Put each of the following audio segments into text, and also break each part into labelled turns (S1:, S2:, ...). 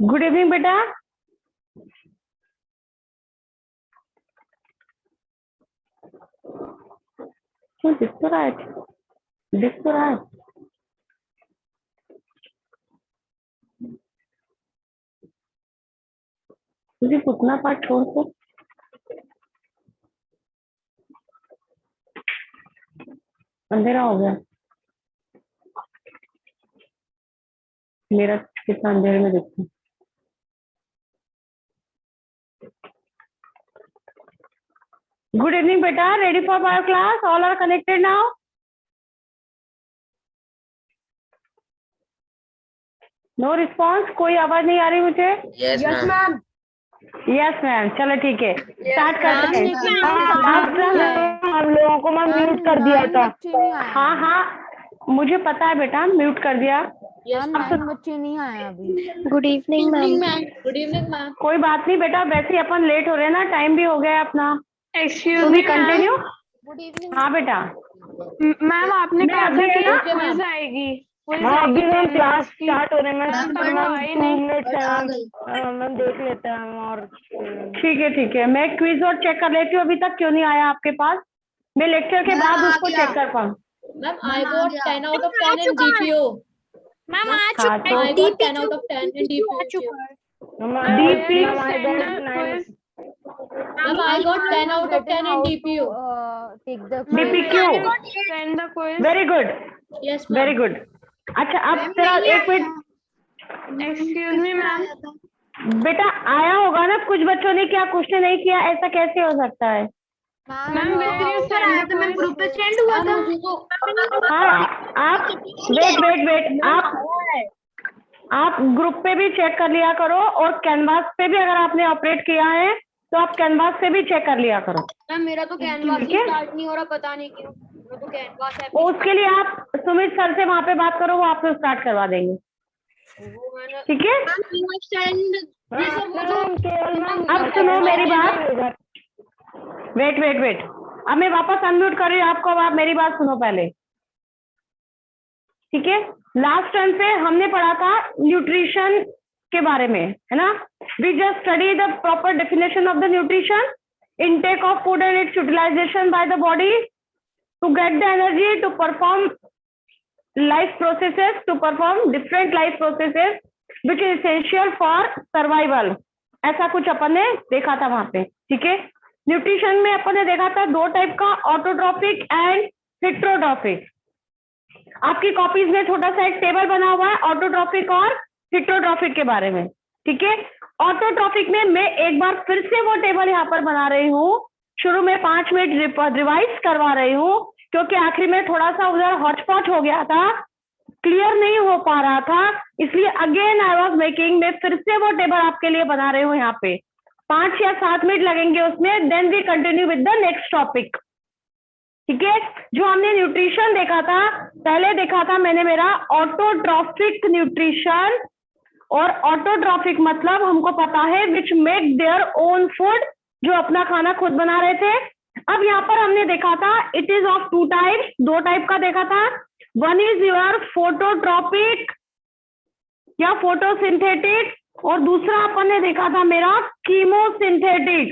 S1: Good evening बेटा। क्यों दिख तो रहा है, दिख तो रहा है। तुझे उतना पार्ट छोड़ को अंधेरा हो गया। मेरा कितना अंधेरे में दिखता है। गुड इवनिंग बेटा, ready for bio class, all are connected now. No response, कोई आवाज नहीं आ रही मुझे।
S2: Yes ma'am.
S1: यस मैम, चलो ठीक है, स्टार्ट करते हैं।
S3: हम लोगों को मैम म्यूट कर दिया था।
S1: हाँ हाँ, मुझे पता है बेटा, म्यूट कर दिया।
S3: बच्चे नहीं आए अभी।
S4: Good evening ma'am.
S2: Good evening ma'am.
S1: कोई बात नहीं बेटा, वैसे ही अपन लेट हो रहे हैं ना, टाइम भी हो गया है अपना।
S4: एक्सक्यूज
S1: तो
S4: मी
S1: भी कंटिन्यू।
S3: गुड इवनिंग
S1: हाँ बेटा,
S4: मैम, आपने
S1: मैं
S4: कहा
S1: अभी
S4: था
S1: है
S4: कि
S1: ना,
S4: क्विज आएगी।
S3: हाँ अभी मैम क्लास स्टार्ट हो रहे हैं
S4: मैम,
S3: मैम।
S4: तो आई नहीं।
S3: 2 मिनट मैम देख लेते हैं हम। और
S1: ठीक है, मैं क्विज और चेक कर लेती हूँ, अभी तक क्यों नहीं आया आपके पास। मैं लेक्चर के बाद उसको चेक कर पाऊँ।
S2: Ma'am I got 10 out of 10 in DPO.
S4: Ma'am आ
S1: हाँ
S4: चुका
S1: तो
S2: I got 10 out of 10 in
S4: uh
S2: DPO.
S4: चुका है।
S1: DP
S2: Ma'am I got 10 out of 10 in DPO.
S3: Take the
S1: DPQ
S4: send the quiz.
S1: Very good,
S2: Yes
S1: very
S2: ma'am.
S1: Good. अच्छा अब तेरा एक मिनट
S4: एक्सक्यूज मी मैम।
S1: बेटा, आया होगा ना, कुछ बच्चों ने क्या क्वेश्चन नहीं किया, ऐसा कैसे हो सकता है।
S4: Ma'am send the quiz.
S3: Group पे सेंड हुआ था।
S1: हाँ आप वेट, आप ग्रुप पे भी चेक कर लिया करो, और कैनवास पे भी अगर आपने ऑपरेट किया है तो आप कैनवास पे भी चेक कर लिया करो।
S3: मैम मेरा तो कैनवास
S1: ठीक
S3: ही
S1: है,
S3: स्टार्ट नहीं हो रहा, पता नहीं क्यों। मेरा तो कैनवास है।
S1: उसके लिए आप सुमित सर से वहां पे बात करो, वो आपको स्टार्ट करवा देंगे।
S3: वो मैंने
S1: ठीक है, अब सुनो मेरी बात। वेट, अब मैं वापस अनम्यूट कर रही हूँ आपको, अब आप मेरी बात सुनो पहले। ठीक है, लास्ट टाइम पे हमने पढ़ा था न्यूट्रिशन के बारे में, है ना। We just study the proper definition of the nutrition, intake of food and its utilization by the body to get the energy to perform life processes, to perform different life processes which is essential for survival। ऐसा कुछ अपन ने देखा था वहां पे। ठीक है, nutrition में अपन ने देखा था दो टाइप का, ऑटोट्रॉफिक एंड हिट्रोट्रॉफिक। आपकी कॉपीज में छोटा सा एक टेबल बना हुआ है ऑटोट्रॉफिक और हिट्रोट्रॉफिक के बारे में। ठीक है, ऑटोट्रॉफिक में मैं एक बार फिर से वो टेबल यहाँ पर बना रही हूँ, शुरू में 5 मिनट रिवाइज करवा रही हूँ, क्योंकि आखिरी में थोड़ा सा उधर हॉचपॉच हो गया था, क्लियर नहीं हो पा रहा था, इसलिए अगेन आई वाज मेकिंग, मैं फिर से वो टेबल आपके लिए बना रही हूँ। यहाँ पे 5 या 7 मिनट लगेंगे उसमें, then we continue with the next topic. ठीक है, जो हमने न्यूट्रिशन देखा था, पहले देखा था मैंने मेरा ऑटोट्रॉफिक न्यूट्रिशन, और ऑटोट्रॉफिक मतलब हमको पता है which make their own food, जो अपना खाना खुद बना रहे थे। अब यहाँ पर हमने देखा था it is of 2 types, 2 type का देखा था। वन इज योर फोटोट्रॉपिक या फोटोसिंथेटिक, और दूसरा अपन ने देखा था मेरा chemosynthetic.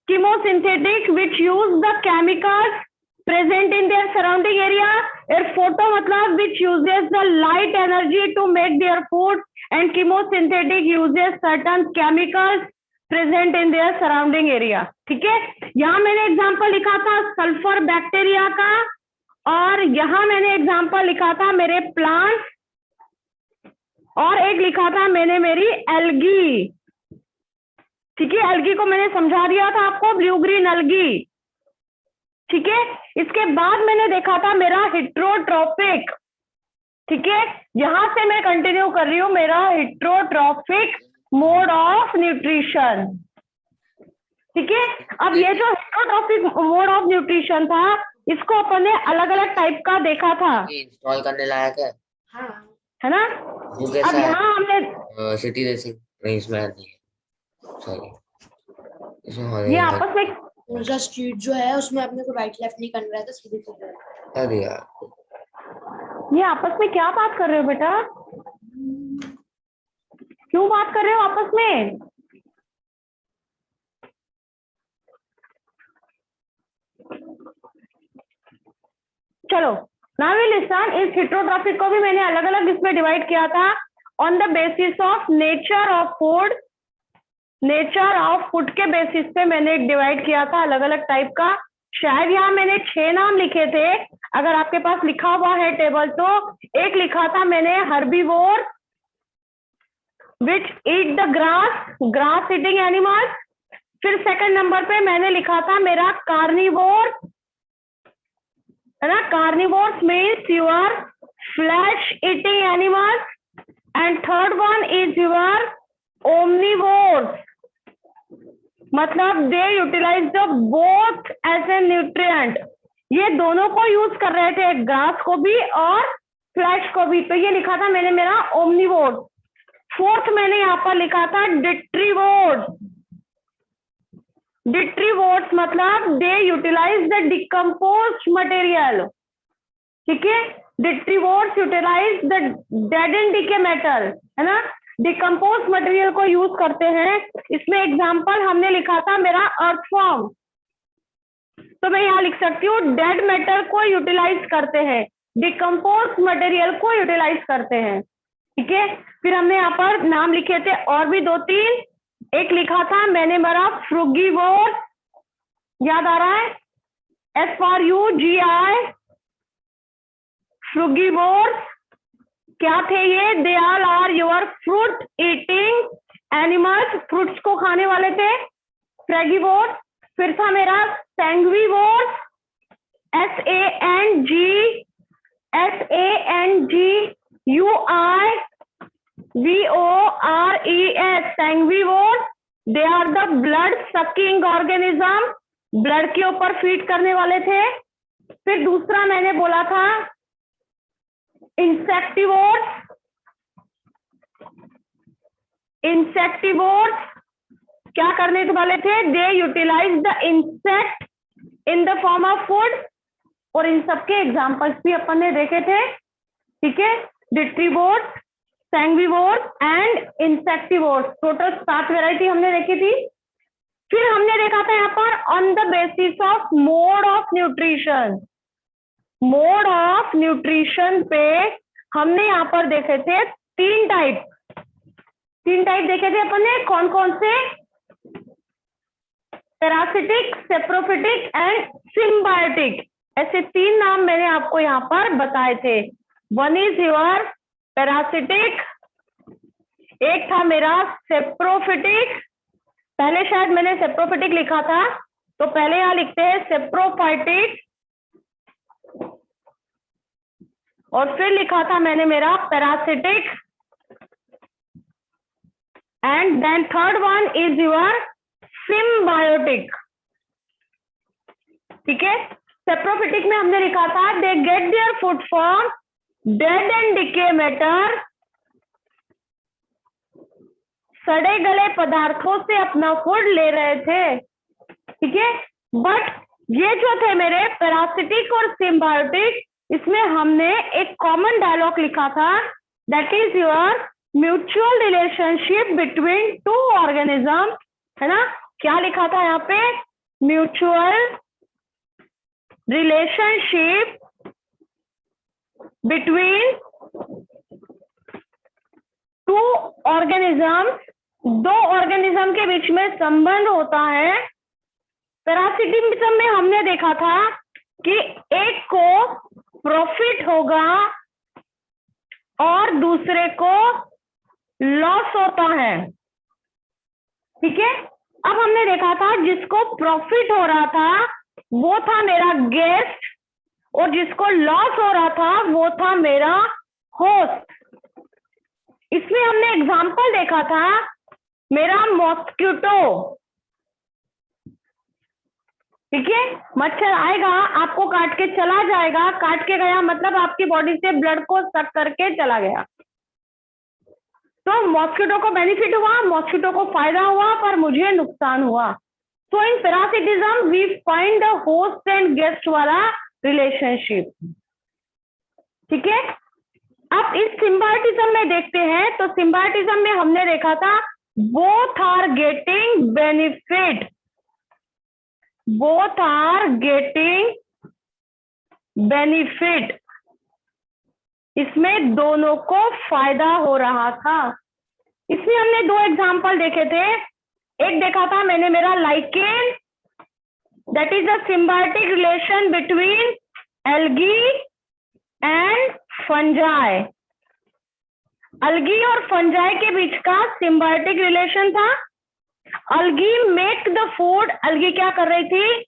S1: Chemosynthetic which use the chemicals present in their surrounding area, और photo मतलब which uses the light energy to make their food, and chemosynthetic uses certain chemicals present in their surrounding area। ठीक है, यहाँ मैंने example लिखा था sulphur bacteria का, और यहाँ मैंने एग्जांपल लिखा था मेरे प्लांट्स, और एक लिखा था मैंने मेरी एल्गी। ठीक है, एल्गी को मैंने समझा दिया था आपको, ब्लू ग्रीन एल्गी। ठीक है, इसके बाद मैंने देखा था मेरा हिट्रोट्रॉपिक। ठीक है, यहां से मैं कंटिन्यू कर रही हूं मेरा हिट्रोट्रॉपिक मोड ऑफ न्यूट्रिशन। ठीक है, अब ये जो हिट्रोट्रॉपिक मोड ऑफ न्यूट्रिशन था, इसको अपन ने अलग अलग टाइप का देखा था,
S2: इंस्टॉल करने लायक है।
S1: है ना। अब यहाँ हमने
S2: सिटी रेसिंग रेंज में आती है।
S1: ये आपस में
S3: उनका स्ट्रीट जो है उसमें अपने को राइट लेफ्ट नहीं करना रहता, सीधे सीधे।
S2: अरे यार,
S1: ये आपस में क्या बात कर रहे हो बेटा। क्यों बात कर रहे हो आपस में? चलो नाउ वी लिसन। इस हिट्रोट्रॉफिक को भी मैंने अलग अलग इसमें डिवाइड किया था on the basis of nature of food. Nature of food के बेसिस पे मैंने डिवाइड किया था अलग अलग टाइप का। शायद यहाँ मैंने 6 नाम लिखे थे, अगर आपके पास लिखा हुआ है टेबल तो। एक लिखा था मैंने herbivore which eat the grass, grass eating animals. फिर सेकंड नंबर पे मैंने लिखा था मेरा कार्निवोर, है ना। Carnivores means your flesh eating animals. And third one is your omnivores, मतलब they utilise the both as a nutrient. ये दोनों को यूज कर रहे थे, ग्रास को भी और फ्लैश को भी। तो ये लिखा था मैंने मेरा ओमनिवोर्स। फोर्थ मैंने यहाँ पर लिखा था डिट्रीवोर्स। डिट्रीवोर्स मतलब they utilise the decomposed material, ठीक है। Detritivores utilise the dead and decay metal, है ना। डिकम्पोज मटेरियल को यूज करते हैं। इसमें एग्जांपल हमने लिखा था मेरा अर्थवॉर्म, तो मैं यहाँ लिख सकती हूँ डेड मेटल को यूटिलाइज करते हैं, डिकम्पोज मटेरियल को यूटिलाइज करते हैं, ठीक है। फिर हमने यहाँ पर नाम लिखे थे और भी 2-3। एक लिखा था मैंने मेरा फ्रूगीवोर, याद आ रहा है? FRUGI, फ्रूगीवोर्स। क्या थे ये? They all are your fruit eating animals, fruits को खाने वाले थे, फ्रेगीवोर्स। फिर था मेरा sanguivores, SANGVORES, sanguivores. They are the blood sucking organism, blood के ऊपर फीड करने वाले थे। फिर दूसरा मैंने बोला था इंसेक्टिवोर्स। इंसेक्टिवोर्स क्या करने वाले थे? They utilise the insect in the form of food. और इन सबके एग्जांपल्स भी अपन ने देखे थे, ठीक है। डिट्रीवोर्स, सैंग्वीवोर्स एंड इंसेक्टिवोर्स, टोटल 7 वैरायटी हमने देखी थी। फिर हमने देखा था यहाँ पर on the basis of mode of nutrition. Mode of nutrition पे हमने यहाँ पर देखे थे 3 टाइप देखे थे अपन ने। कौन कौन से? पैरासिटिक, सेप्रोफिटिक एंड सिम्बायोटिक, ऐसे 3 नाम मैंने आपको यहाँ पर बताए थे। वन इज योर पैरासिटिक, एक था मेरा सेप्रोफिटिक। पहले शायद मैंने सेप्रोफिटिक लिखा था, तो पहले यहाँ लिखते हैं सेप्रोफाइटिक, और फिर लिखा था मैंने मेरा parasitic, and then third one is your symbiotic, ठीक है। सेप्रोफिटिक में हमने लिखा था they get their food from dead and decay matter, सड़े गले पदार्थों से अपना फूड ले रहे थे, ठीक है। बट ये जो थे मेरे पैरासिटिक और सिम्बायोटिक, इसमें हमने एक कॉमन डायलॉग लिखा था, that is your mutual relationship between 2 organism, है ना। क्या लिखा था यहाँ पे? Mutual relationship between 2 organism, 2 organism के बीच में संबंध होता है। पैरासिटिज्म में हमने देखा था कि एक को प्रॉफिट होगा और दूसरे को लॉस होता है, ठीक है। अब हमने देखा था जिसको प्रॉफिट हो रहा था वो था मेरा गेस्ट, और जिसको लॉस हो रहा था वो था मेरा होस्ट। इसमें हमने एग्जाम्पल देखा था मेरा मॉस्किटो, ठीक है। मच्छर आएगा, आपको काट के चला जाएगा, काट के गया मतलब आपकी बॉडी से ब्लड को सक करके चला गया। तो मॉस्किटो को बेनिफिट हुआ, मॉस्किटो को फायदा हुआ, पर मुझे नुकसान हुआ। तो in parasitism we find the host and guest वाला रिलेशनशिप, ठीक है। अब इस सिम्बायोटिज्म में देखते हैं, तो सिम्बायोटिज्म में हमने देखा था both are getting benefit, both are getting benefit, इसमें दोनों को फायदा हो रहा था। इसमें हमने दो एग्जांपल देखे थे। एक देखा था मैंने मेरा lichen, that is a symbiotic relation between algae and fungi. Algae और फंजाई के बीच का सिम्बायोटिक रिलेशन था। Algae make the food, algae क्या कर रही थी,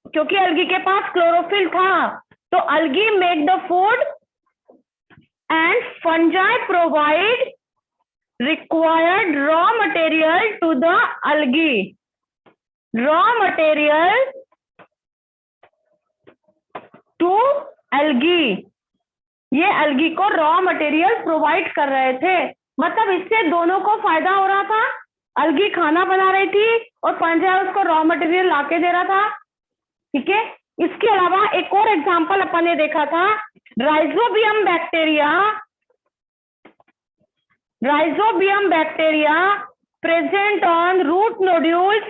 S1: क्योंकि अलगी के पास क्लोरोफिल था, तो algae make the food and fungi provide required raw material to the algae, raw material to algae, ये algae को raw material प्रोवाइड कर रहे थे। मतलब इससे दोनों को फायदा हो रहा था। algae खाना बना रही थी और फंजाई उसको रॉ मटेरियल लाके दे रहा था। ठीक है, इसके अलावा एक और एग्जांपल अपन ने देखा था, rhizobium bacteria, Rhizobium bacteria present on root nodules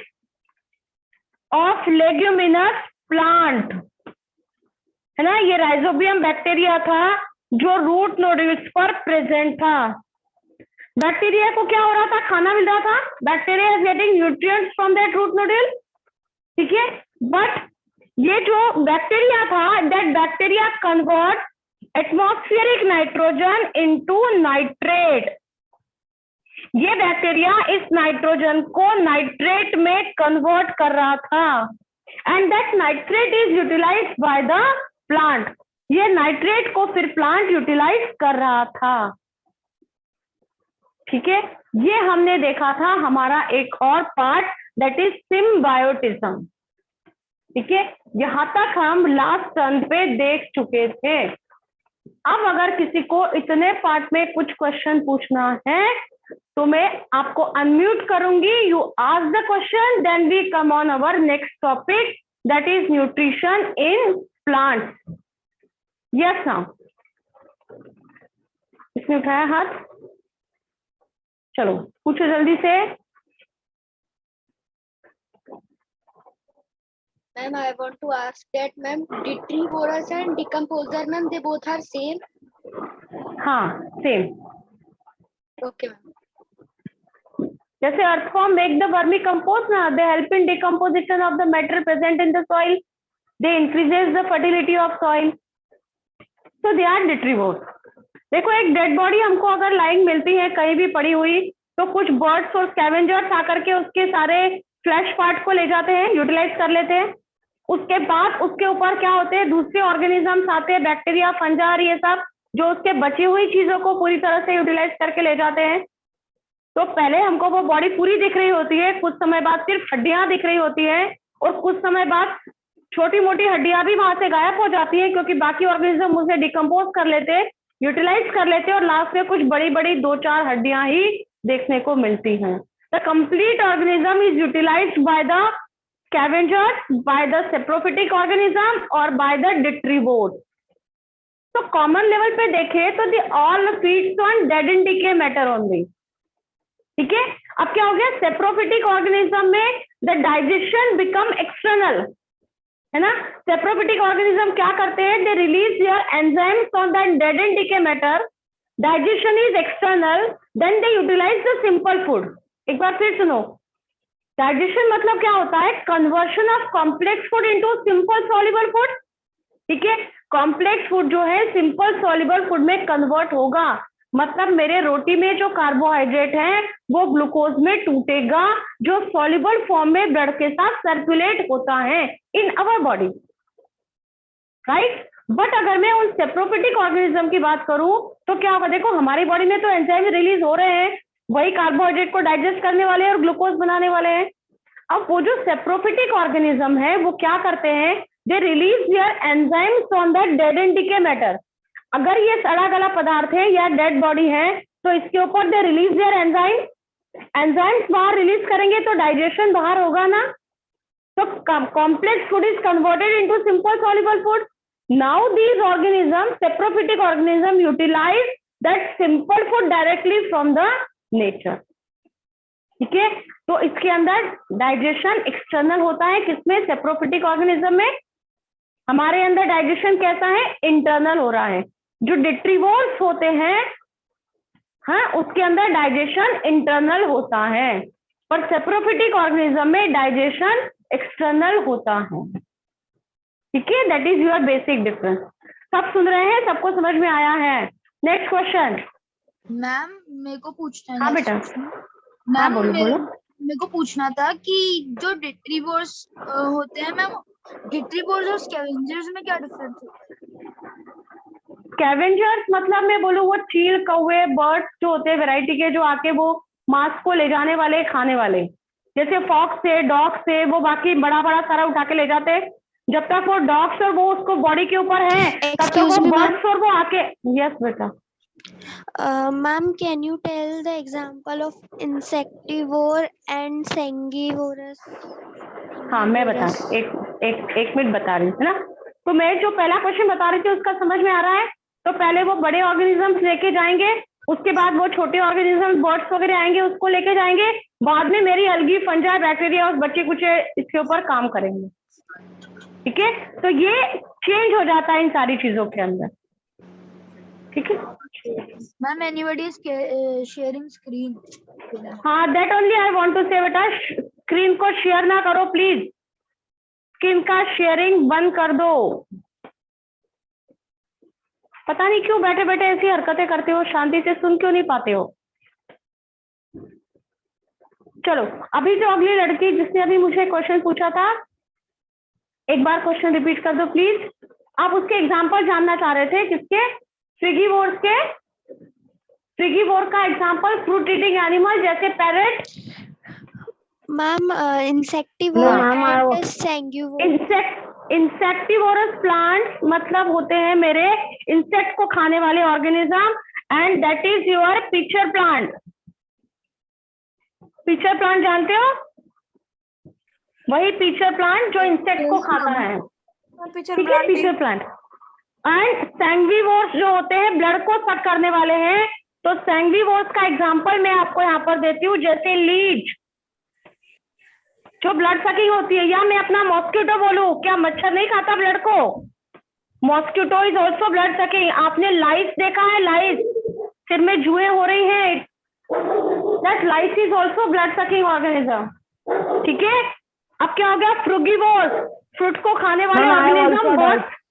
S1: of leguminous plant, है ना, ये राइजोबियम बैक्टीरिया था जो रूट नोड्यूल्स पर प्रेजेंट था। बैक्टीरिया को क्या हो रहा था, खाना मिल रहा था, bacteria is getting nutrients from that root nodule. ठीक है, बट ये जो बैक्टीरिया था, that bacteria convert atmospheric nitrogen into nitrate, ये बैक्टीरिया इस नाइट्रोजन को नाइट्रेट में कन्वर्ट कर रहा था, and that nitrate is utilised by the plant, ये नाइट्रेट को फिर प्लांट यूटिलाइज कर रहा था। ठीक है, ये हमने देखा था हमारा एक और पार्ट, दैट इज सिम्बायोटिज्म। ठीक है, यहां तक हम लास्ट टर्न पे देख चुके थे। अब अगर किसी को इतने पार्ट में कुछ क्वेश्चन पूछना है तो मैं आपको अनम्यूट करूंगी, you ask the question, then we come on our next topic, that is nutrition in plants. Yes now, इसने उठाया हाथ, चलो पूछो जल्दी से।
S3: Ma'am, I want to ask that, ma'am, detrivorous and decomposer, ma'am, they both are same?
S1: हाँ, same.
S3: Okay, ma'am.
S1: जैसे earthworm make the vermicompost ना, they help in decomposition of the matter present in the soil, they increases the fertility of soil, so they are detrivores। देखो, एक dead body हमको अगर lying मिलती है कहीं भी पड़ी हुई, तो कुछ बर्ड्स और स्कैवेंजर्स आकर के उसके सारे फ्लैश पार्ट को ले जाते हैं, यूटिलाइज कर लेते हैं। उसके बाद उसके ऊपर क्या होते हैं, दूसरे ऑर्गेनिजम्स आते हैं, बैक्टीरिया, फंजा, ये सब, जो उसके बची हुई चीजों को पूरी तरह से यूटिलाइज करके ले जाते हैं। तो पहले हमको वो बॉडी पूरी दिख रही होती है, कुछ समय बाद सिर्फ हड्डियां दिख रही होती है, और कुछ समय बाद छोटी मोटी हड्डियां भी वहां से गायब हो जाती है, क्योंकि बाकी ऑर्गेनिज्म उसे डिकम्पोज कर लेते, यूटिलाइज कर लेते, और लास्ट में कुछ बड़ी बड़ी 2-4 हड्डियां ही देखने को मिलती हैं। The complete organism is utilised by the scavengers, by the saprophytic organism or by the detrivores। तो कॉमन लेवल पे देखें तो they all feeds on dead and decay matter only. ठीक है, अब क्या हो गया, सेप्रोफिटिक ऑर्गेनिज्म में द डाइजेशन बिकम एक्सटर्नल, है ना। सेप्रोफिटिक ऑर्गेनिज्म क्या करते हैं, they release their enzymes on the dead and decay matter, digestion is external, then they utilise the simple food. एक बार फिर सुनो, डाइजेशन मतलब क्या होता है, conversion of complex food into simple soluble food. ठीक है, कॉम्प्लेक्स फूड जो है सिंपल सॉल्युबल फूड में कन्वर्ट होगा, मतलब मेरे रोटी में जो कार्बोहाइड्रेट है वो ग्लूकोज में टूटेगा, जो सॉल्युबल फॉर्म में ब्लड के साथ सर्कुलेट होता है इन अवर बॉडी, राइट। बट अगर मैं उन सेप्रोफिटिक ऑर्गेनिज्म की बात करूं तो क्या होगा, देखो हमारी बॉडी में तो एंजाइम रिलीज हो रहे हैं, वही कार्बोहाइड्रेट को डाइजेस्ट करने वाले हैं और ग्लूकोज बनाने वाले हैं। अब वो जो सेप्रोफिटिक ऑर्गेनिज्म है वो क्या करते हैं, they release their enzymes on the dead and decay matter. अगर ये सड़ा गला पदार्थ है या डेड बॉडी है तो इसके ऊपर दे रिलीज देयर एंजाइम्स बाहर रिलीज करेंगे तो डाइजेशन बाहर होगा ना, तो complex food is converted into simple soluble food. Now these organism, saprophytic organism utilise that simple food directly from the nature. ठीक है, तो इसके अंदर डाइजेशन एक्सटर्नल होता है, किसमें? सेप्रोफिटिक ऑर्गेनिज्म में। हमारे अंदर डाइजेशन कैसा है? इंटरनल हो रहा है। जो डिट्रीवोर्स होते हैं, हाँ, उसके अंदर डाइजेशन इंटरनल होता है, पर सेप्रोफिटिक ऑर्गेनिज्म में डाइजेशन एक्सटर्नल होता है। ठीक है, that is your basic difference. सब सुन रहे हैं? सबको समझ में आया है? Next question.
S5: मैम मेरे को पूछना है
S1: हाँ
S5: next
S1: बेटा।
S5: question।
S1: हाँ,
S5: मैम
S1: बोलो बोलो।
S5: मेरे को पूछना था कि जो डिट्रीवोर्स होते हैं मैम, डिट्रीवोर्स और स्कैवेंजर्स में क्या डिफरेंस है?
S1: स्कैवेंजर्स मतलब मैं बोलूँ वो चील, कौवे, बर्ड्स जो होते हैं वैरायटी के, जो आके वो मांस को ले जाने वाले, खाने वाले, जैसे फॉक्स है, डॉग्स है, वो बाकी बड़ा बड़ा सारा उठा के ले जाते हैं। जब तक वो डॉग्स और वो उसको बॉडी के ऊपर है, तब तक वो बर्ड्स और वो आके। यस बेटा।
S3: Ma'am, can you tell the example of insectivore and sangivorous?
S1: हाँ, मैं बता एक मिनट बता रही हूँ, है ना। तो मैं जो पहला क्वेश्चन बता रही थी उसका समझ में आ रहा है? तो पहले वो बड़े ऑर्गेनिजम्स लेके जाएंगे, उसके बाद वो छोटे ऑर्गेनिजम्स, बर्ड्स वगैरह आएंगे, उसको लेके जाएंगे, बाद में मेरी अलगी, फंजा, बैक्टीरिया और बच्चे कुछ इसके ऊपर काम करेंगे। ठीक है, तो ये चेंज हो जाता है इन सारी चीजों के अंदर। ठीक है
S5: ma'am anybody is sharing screen.
S1: हाँ, that only I want to say बेटा, स्क्रीन को शेयर ना करो प्लीज, स्क्रीन का शेयरिंग बंद कर दो। पता नहीं क्यों बैठे बैठे ऐसी हरकतें करते हो, शांति से सुन क्यों नहीं पाते हो। चलो, अभी जो अगली लड़की जिसने अभी मुझे क्वेश्चन पूछा था, एक बार क्वेश्चन रिपीट कर दो प्लीज। आप उसके एग्जांपल जानना चाह रहे थे, किसके? फ्रिगीवोर्स के। फ्रिगीवोर का एग्जांपल फ्रूट ईटिंग एनिमल जैसे parrot.
S3: Ma'am, insectivore and sanguivore.
S1: Insectivorous plants मतलब होते हैं मेरे इंसेक्ट को खाने वाले organism, and that is your pitcher plant. Pitcher plant जानते हो? वही पिचर प्लांट जो इंसेक्ट को खाता है। ठीक है, पिचर प्लांट। एंड सैंग्विवोर्स जो होते हैं ब्लड को सक करने वाले हैं, तो सैंग्विवोर्स का एग्जांपल मैं आपको यहाँ पर देती हूँ, जैसे लीच जो ब्लड सकिंग होती है, या मैं अपना मॉस्किटो बोलूं, क्या मच्छर नहीं खाता ब्लड को? Mosquito is also blood sucking. आपने लाइस देखा है? लाइस, सिर में जुएं हो रही हैं, that lice is also blood sucking organism. ठीक है, अब क्या हो गया? फ्रूगीवोर्स, फ्रूट को खाने वाले ऑर्गेनिज्म।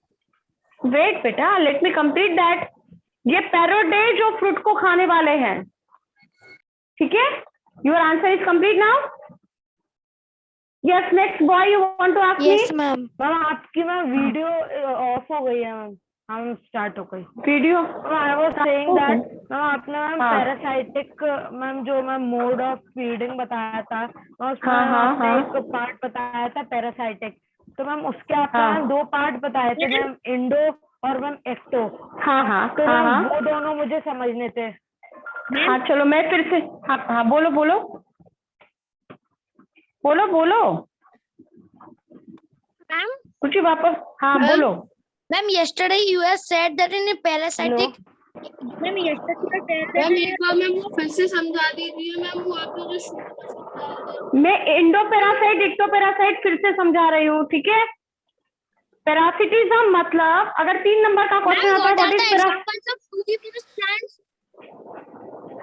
S1: वेट बेटा, लेट मी कंप्लीट दैट। ये पैरोट है जो फ्रूट को खाने वाले हैं। ठीक है, your answer is complete now. Yes, next boy you want to ask me?
S3: Yes, ma'am.
S4: Ma'am आपकी मैम वीडियो ऑफ हो गई है मैम, हम स्टार्ट हो गई
S1: video.
S4: I was saying that ma'am आपने मैम
S1: हाँ।
S4: पैरासाइटिक मैम जो मैम मोड ऑफ फीडिंग बताया था, और उसमें
S1: हाँ, हाँ,
S4: आपने
S1: हाँ।
S4: एक पार्ट बताया था पैरासाइटिक, तो मैम उसके आपने
S1: हाँ।
S4: मैम 2 पार्ट बताए थे मैम, इंडो और मैम एक्टो।
S1: हाँ हाँ
S4: तो
S1: हाँ
S4: मैम
S1: हाँ
S4: वो दोनों मुझे समझने थे।
S1: हाँ, चलो मैं फिर से, हाँ हाँ, बोलो बोलो बोलो बोलो
S3: Ma'am,
S1: कुछ वापस। हाँ
S3: Ma'am?
S1: बोलो।
S3: Ma'am, yesterday you have said that in a parasitic. Ma'am, yesterday you said that
S2: ma'am
S3: in
S2: एक बार मैम वो फिर से समझा दीजिए मैम, वो आपने जो शुरू में समझाया था।
S1: मैं इंडोपेरासाइट इक्टोपेरासाइट फिर से समझा रही हूँ। ठीक है, पैरासिटिज्म मतलब अगर 3 नंबर का क्वेश्चन
S3: Ma'am,
S1: आता है,
S3: what are
S1: what
S3: the
S1: is
S3: examples of frugivorous plants?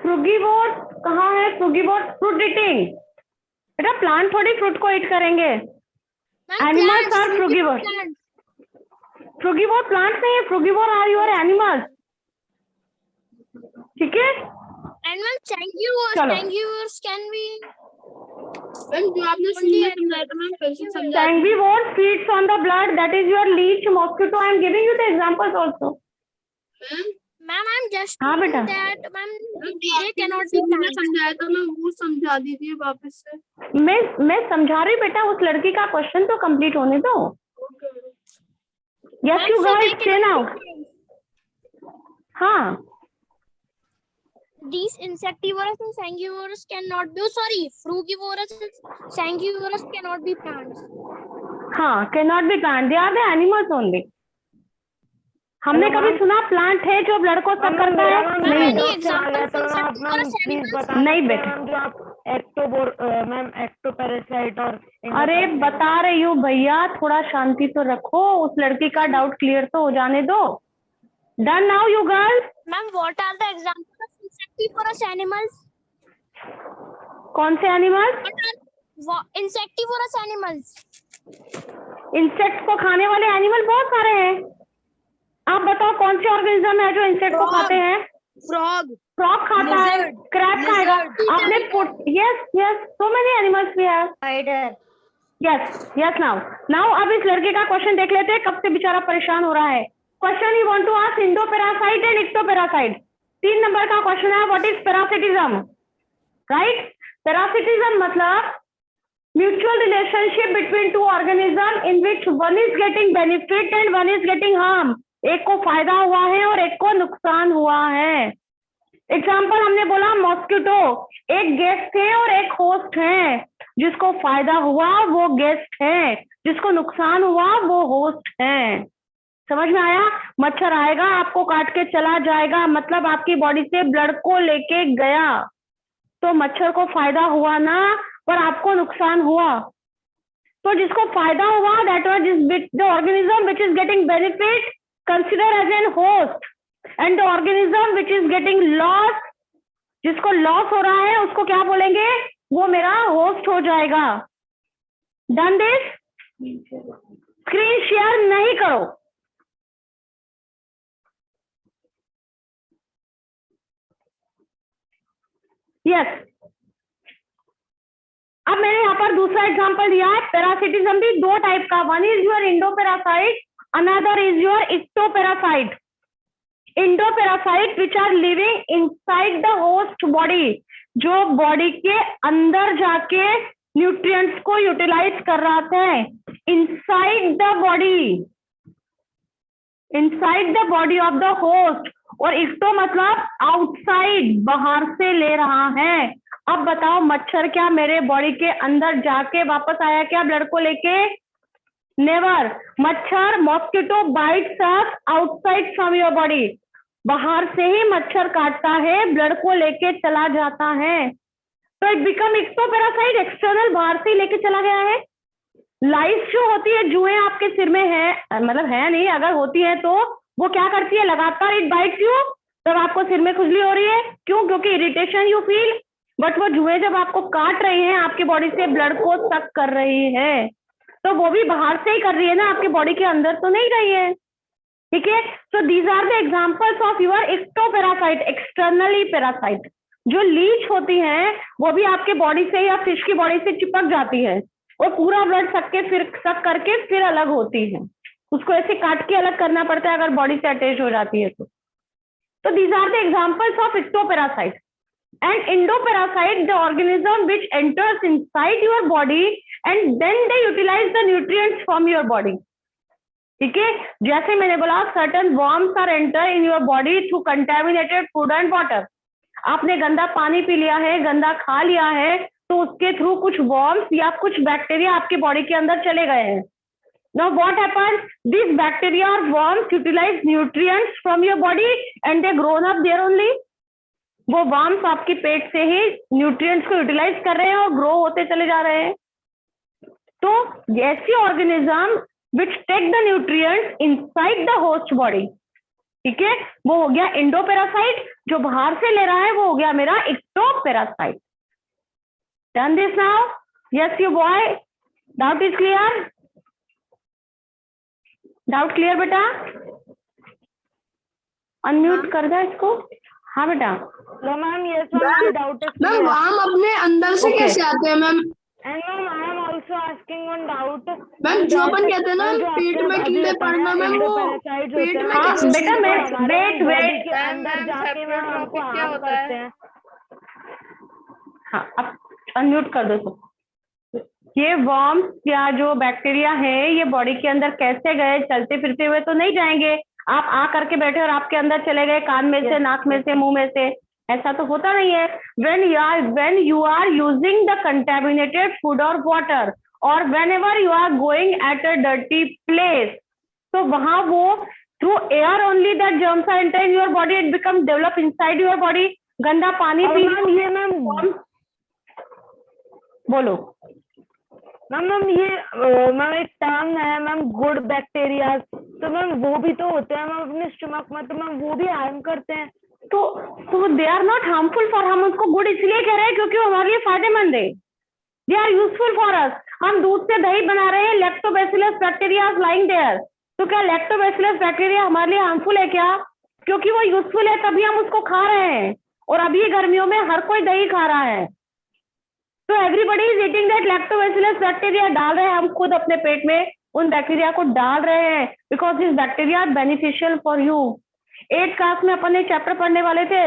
S1: Frugivore? कहाँ है फ्रूगीवोर? फ्रूट ईटिंग बेटा, प्लांट थोड़ी फ्रूट को ईट करेंगे।
S3: Ma'am,
S1: Animals
S3: plants,
S1: are frugivore.
S3: plants.
S1: Frugivore plants नहीं है, फ्रूगीवोर आर योर एनिमल्स। ठीक है,
S3: And ma'am, sanguivores,
S1: चलो।
S3: sanguivores can be.
S2: मैम जो आपने शुरू में समझाया था मैम फिर से समझा दीजिए।
S1: Sanguivore feeds on the blood, that is your leech, mosquito. I am giving you the examples also.
S3: Ma'am, I'm just
S1: हाँ
S3: saying
S1: बेटा।
S3: that, ma'am,
S2: मैम जो
S3: they
S2: आपने
S3: cannot be
S2: शुरू में
S3: plants.
S2: समझाया था मैम वो समझा दीजिए वापस से।
S1: मैं समझा रही बेटा, उस लड़की का क्वेश्चन तो कंप्लीट होने दो। Yes
S3: Ma'am,
S1: you
S3: so
S1: guys
S3: they
S1: से
S3: cannot
S1: नाउ।
S3: be plants.
S1: हाँ,
S3: These insectivorous and sanguivorous cannot be. Oh, sorry, frugivorous and sanguivorous cannot be plants.
S1: हाँ, cannot be plant, they are the animals only. हमने
S4: Hello,
S1: कभी
S4: ma'am.
S1: सुना plant है जो blood को सक करता है? नहीं। नहीं बेटा।
S4: मैम जो आप मैम एक्टोपैरासाइट और
S1: अरे बता रही हूँ भैया, थोड़ा शांति तो रखो, उस लड़की का डाउट क्लियर तो हो जाने दो। Done now you girls?
S3: Ma'am what are the example of insectivorous animals?
S1: कौन से एनिमल्स?
S3: Insectivorous animals.
S1: इंसेक्ट को खाने वाले एनिमल बहुत सारे हैं। आप बताओ कौन से ऑर्गेनिज्म है जो इंसेक्ट को
S5: Frog.
S1: खाते हैं?
S5: फ्रॉग,
S1: फ्रॉग खाता है,
S5: Lizard.
S1: क्रैब खाएगा। आपने yes yes, so many animals we have.
S3: Spider.
S1: Yes yes. Now अब इस लड़के का क्वेश्चन देख लेते हैं, कब से बेचारा परेशान हो रहा है। Question you want to ask endoparasite and ectoparasite. 3 number का क्वेश्चन है, what is parasitism? Right, parasitism मतलब mutual relationship between two organism in which one is getting benefit and one is getting harm. एक को फायदा हुआ है और एक को नुकसान हुआ है। एग्जाम्पल हमने बोला मॉस्किटो, एक गेस्ट है और एक होस्ट है। जिसको फायदा हुआ वो गेस्ट है, जिसको नुकसान हुआ वो होस्ट है। समझ में आया? मच्छर आएगा, आपको काट के चला जाएगा, मतलब आपकी बॉडी से ब्लड को लेके गया, तो मच्छर को फायदा हुआ ना, पर आपको नुकसान हुआ। तो जिसको फायदा हुआ, that was the organism which is getting benefit, consider as an host, and the organism which is getting loss, जिसको लॉस हो रहा है उसको क्या बोलेंगे? वो मेरा होस्ट हो जाएगा। Done this? स्क्रीन शेयर नहीं करो। यस। अब मैंने यहाँ पर दूसरा एग्जांपल दिया है। पैरासिटिज्म भी 2 टाइप का, one is your endoparasite, another is your ectoparasite. Endoparasite which are living inside the host body, जो बॉडी के अंदर जाके न्यूट्रिएंट्स को यूटिलाइज कर रहा है। Inside the body of the host. और एक्टो मतलब आउटसाइड, बाहर से ले रहा है। अब बताओ, मच्छर क्या मेरे बॉडी के अंदर जाके वापस आया क्या ब्लड को लेके? नेवर। मच्छर, mosquito bytes us outside from your body, बाहर से ही मच्छर काटता है, ब्लड को लेके चला जाता है। तो इट बिकम एक्टोपैरासाइट, एक्सटर्नल, बाहर से लेके चला गया है। लाइस जो होती है, जुएं आपके सिर में है, मतलब है नहीं, अगर होती है तो वो क्या करती है? लगातार इट बाइट्स यू, तब आपको सिर में खुजली हो रही है। क्यों? क्योंकि इरिटेशन यू फील। बट वो जुएं जब आपको काट रही हैं, आपकी बॉडी से ब्लड को सक कर रही है, तो वो भी बाहर से ही कर रही है ना, आपकी बॉडी के अंदर तो नहीं रही है। ठीक है? So these are the examples of your ectoparasite, externally parasite. जो लीच होती हैं वो भी आपके बॉडी से या फिश की बॉडी से चिपक जाती है और पूरा ब्लड सक करके फिर अलग होती है। उसको ऐसे काट के अलग करना पड़ता है अगर बॉडी से अटैच हो जाती है तो these are the examples of ectoparasite. And endoparasite, the organism which enters inside your body and then they utilize the nutrients from your body. ठीक है? जैसे मैंने बोला, certain worms are enter in your body through contaminated food and water. आपने गंदा पानी P लिया है, गंदा खा लिया है, तो उसके थ्रू कुछ worms या कुछ बैक्टीरिया आपके बॉडी के अंदर चले गए हैं। Now what happens? These bacteria or worms utilize nutrients from your body and they grown up there only. वो वर्म्स आपके पेट से ही न्यूट्रिएंट्स को यूटिलाइज कर रहे हैं और ग्रो होते चले जा रहे हैं। तो ऐसी organism which take the nutrients inside the host body, ठीक है, वो हो गया इंडोपैरासाइट। जो बाहर से ले रहा है वो हो गया मेरा ectoparasite. Done this now? Yes you boy, doubt is clear? Doubt clear बेटा? अनम्यूट कर दे इसको। हाँ बेटा।
S4: No ma'am, yes ma'am, my doubt is
S6: ma'am
S4: clear.
S6: वाम अपने अंदर से
S1: Okay.
S6: कैसे आते हैं ma'am?
S4: And ma'am, I am also asking one doubt.
S6: Ma'am जो अपन कहते हैं ना
S4: जो
S6: पेट
S4: आपने
S6: में
S4: अभी
S6: कीड़े
S4: बताया,
S6: पड़ना मैम, वो
S4: endoparasites
S6: पेट
S4: होते
S6: में
S4: हैं।
S6: कैसे
S1: बेटा मैं
S4: हमारे
S1: वेट
S4: body के अंदर जाके मैम हमको हार्म करते हैं।
S1: हाँ, अब अनम्यूट कर दो सब। ये वर्म्स या जो बैक्टीरिया है ये बॉडी के अंदर कैसे गए? चलते फिरते हुए तो नहीं जाएंगे। आप आ करके बैठे और आपके अंदर चले गए कान में से, नाक में से, मुंह में से, ऐसा तो होता नहीं है। when you are using the contaminated food or water or whenever you are going at a dirty place, तो वहां वो Through air only that germs are entering your body, it becomes develop inside your body. गंदा पानी
S4: और
S1: P
S4: ma'am ये ma'am
S1: बोलो।
S4: Ma'am ये ma'am एक टर्म है मैम, गुड बैक्टीरिया, तो मैम वो भी तो होते हैं मैम अपने स्टमक में, तो मैम वो भी हार्म करते हैं।
S1: तो they are not harmful for, हम उसको गुड इसलिए कह रहे हैं क्योंकि वो हमारे लिए फायदेमंद है। They are useful for us. हम दूध से दही बना रहे हैं, लैक्टोबैसिलस बैक्टीरिया लाइंग देयर, तो क्या लैक्टोबैसिलस बैक्टीरिया हमारे लिए हार्मफुल है क्या? क्योंकि वो यूजफुल है तभी हम उसको खा रहे हैं, और अभी गर्मियों में हर कोई दही खा रहा है। तो everybody is eating that lactobacillus bacteria, डाल रहे हैं हम खुद अपने पेट में उन बैक्टीरिया को डाल रहे हैं, because this bacteria are beneficial for you. 8th class में अपन एक चैप्टर पढ़ने वाले थे,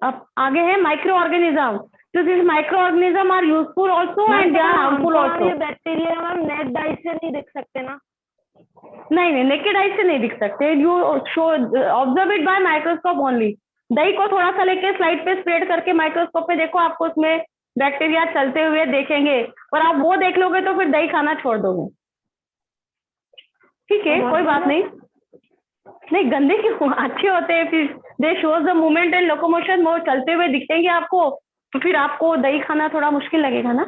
S1: अब आगे है माइक्रो ऑर्गेनिज्म। तो this microorganism are useful also and they are harmful also.
S4: ये बैक्टीरिया मैम नेक्ड आई से नहीं देख सकते ना?
S1: नहीं, नेकेड आई से नहीं दिख सकते, you show observe it by microscope only. दही को थोड़ा सा लेके स्लाइड पे स्प्रेड करके माइक्रोस्कोप पे देखो, आपको उसमें बैक्टीरिया चलते हुए देखेंगे, और आप वो देख लोगे तो फिर दही खाना छोड़ दोगे। ठीक है, कोई बात नहीं। नहीं, गंदे क्यों, अच्छे होते हैं, फिर दे shows the movement and locomotion, वो चलते हुए दिखेंगे आपको, तो फिर आपको दही खाना थोड़ा मुश्किल लगेगा ना।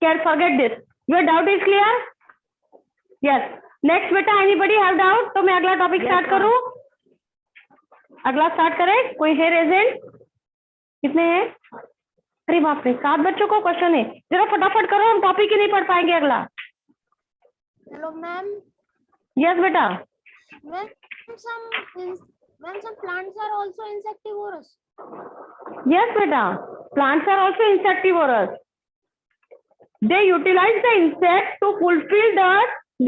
S1: Can forget this, your doubt is clear? Yes. Next बेटा, एनीबॉडी हैव डाउट? तो मैं अगला टॉपिक स्टार्ट करूं? अगला स्टार्ट करें? कोई है रेजेंट? कितने हैं? अरे बाप रे, 7 बच्चों को क्वेश्चन है, जरा फटाफट करो, हम टॉपिक ही नहीं पढ़ पाएंगे अगला।
S2: Hello, ma'am.
S1: यस बेटा।
S2: Ma'am, some plants are also insectivorous.
S1: Yes, beta. Plants are also insectivorous. They utilize the insect to fulfill the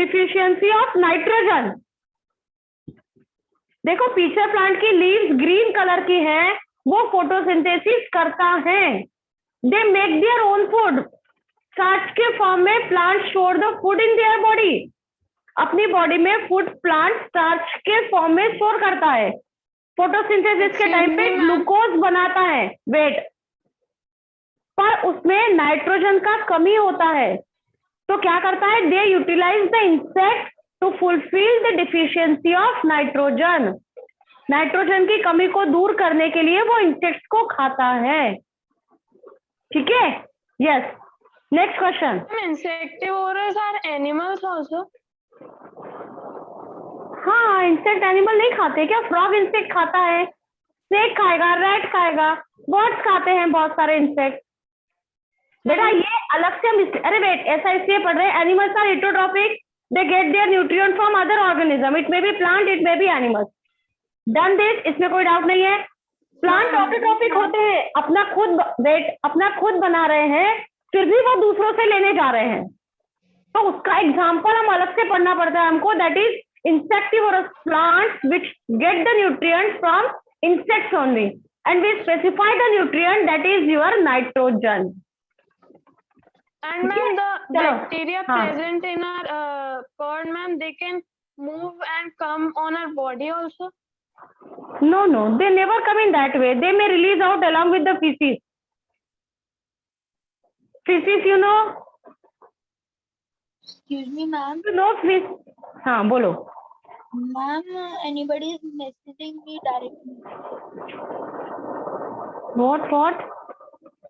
S1: deficiency of nitrogen. देखो पीछे प्लांट की लीव्स ग्रीन कलर की हैं, वो फोटोसिंथेसिस करता है। They make their own food. Starch के form में plant store the food in their body. अपनी बॉडी में फूड प्लांट स्टार्च के फॉर्म में स्टोर करता है। फोटोसिंथेसिस के टाइम पे ग्लूकोज बनाता है, वेट, पर उसमें नाइट्रोजन का कमी होता है, तो क्या करता है? They utilise the insect to fulfil the deficiency of nitrogen. Nitrogen की कमी को दूर करने के लिए वो इंसेक्ट्स को खाता है। ठीक है? Yes. Next question.
S4: Insectivorous are animals also?
S1: हाँ, इंसेक्ट एनिमल नहीं खाते क्या? फ्रॉग इंसेक्ट खाता है, स्नेक खाएगा, रैट खाएगा, बर्ड्स खाते हैं बहुत सारे इंसेक्ट। बेटा ये अलग से हम अरे वेट, ऐसा इसलिए पढ़ रहे हैं, animals are heterotrophic, they get their nutrient from other organism, it may be plant, it may be animals. Done this, इसमें कोई डाउट नहीं है। प्लांट ऑटोट्रॉपिक होते हैं, अपना खुद वेट अपना खुद बना रहे हैं, फिर भी वो दूसरों से लेने जा रहे हैं, तो उसका एग्जाम्पल हम अलग से पढ़ना पड़ता है हमको, that is insectivorous plants which get the nutrients from insects only, and we specify the nutrient, that is your nitrogen.
S4: And ma'am, the
S1: चलो,
S4: bacteria
S1: हाँ।
S4: present in our pod, ma'am, they can move and come on our body also?
S1: No, they never come in that way. They may release out along with the feces. Feces, you know?
S5: Excuse me, ma'am.
S1: You know feces? हाँ, बोलो।
S5: Ma'am, anybody is messaging me directly.
S1: What?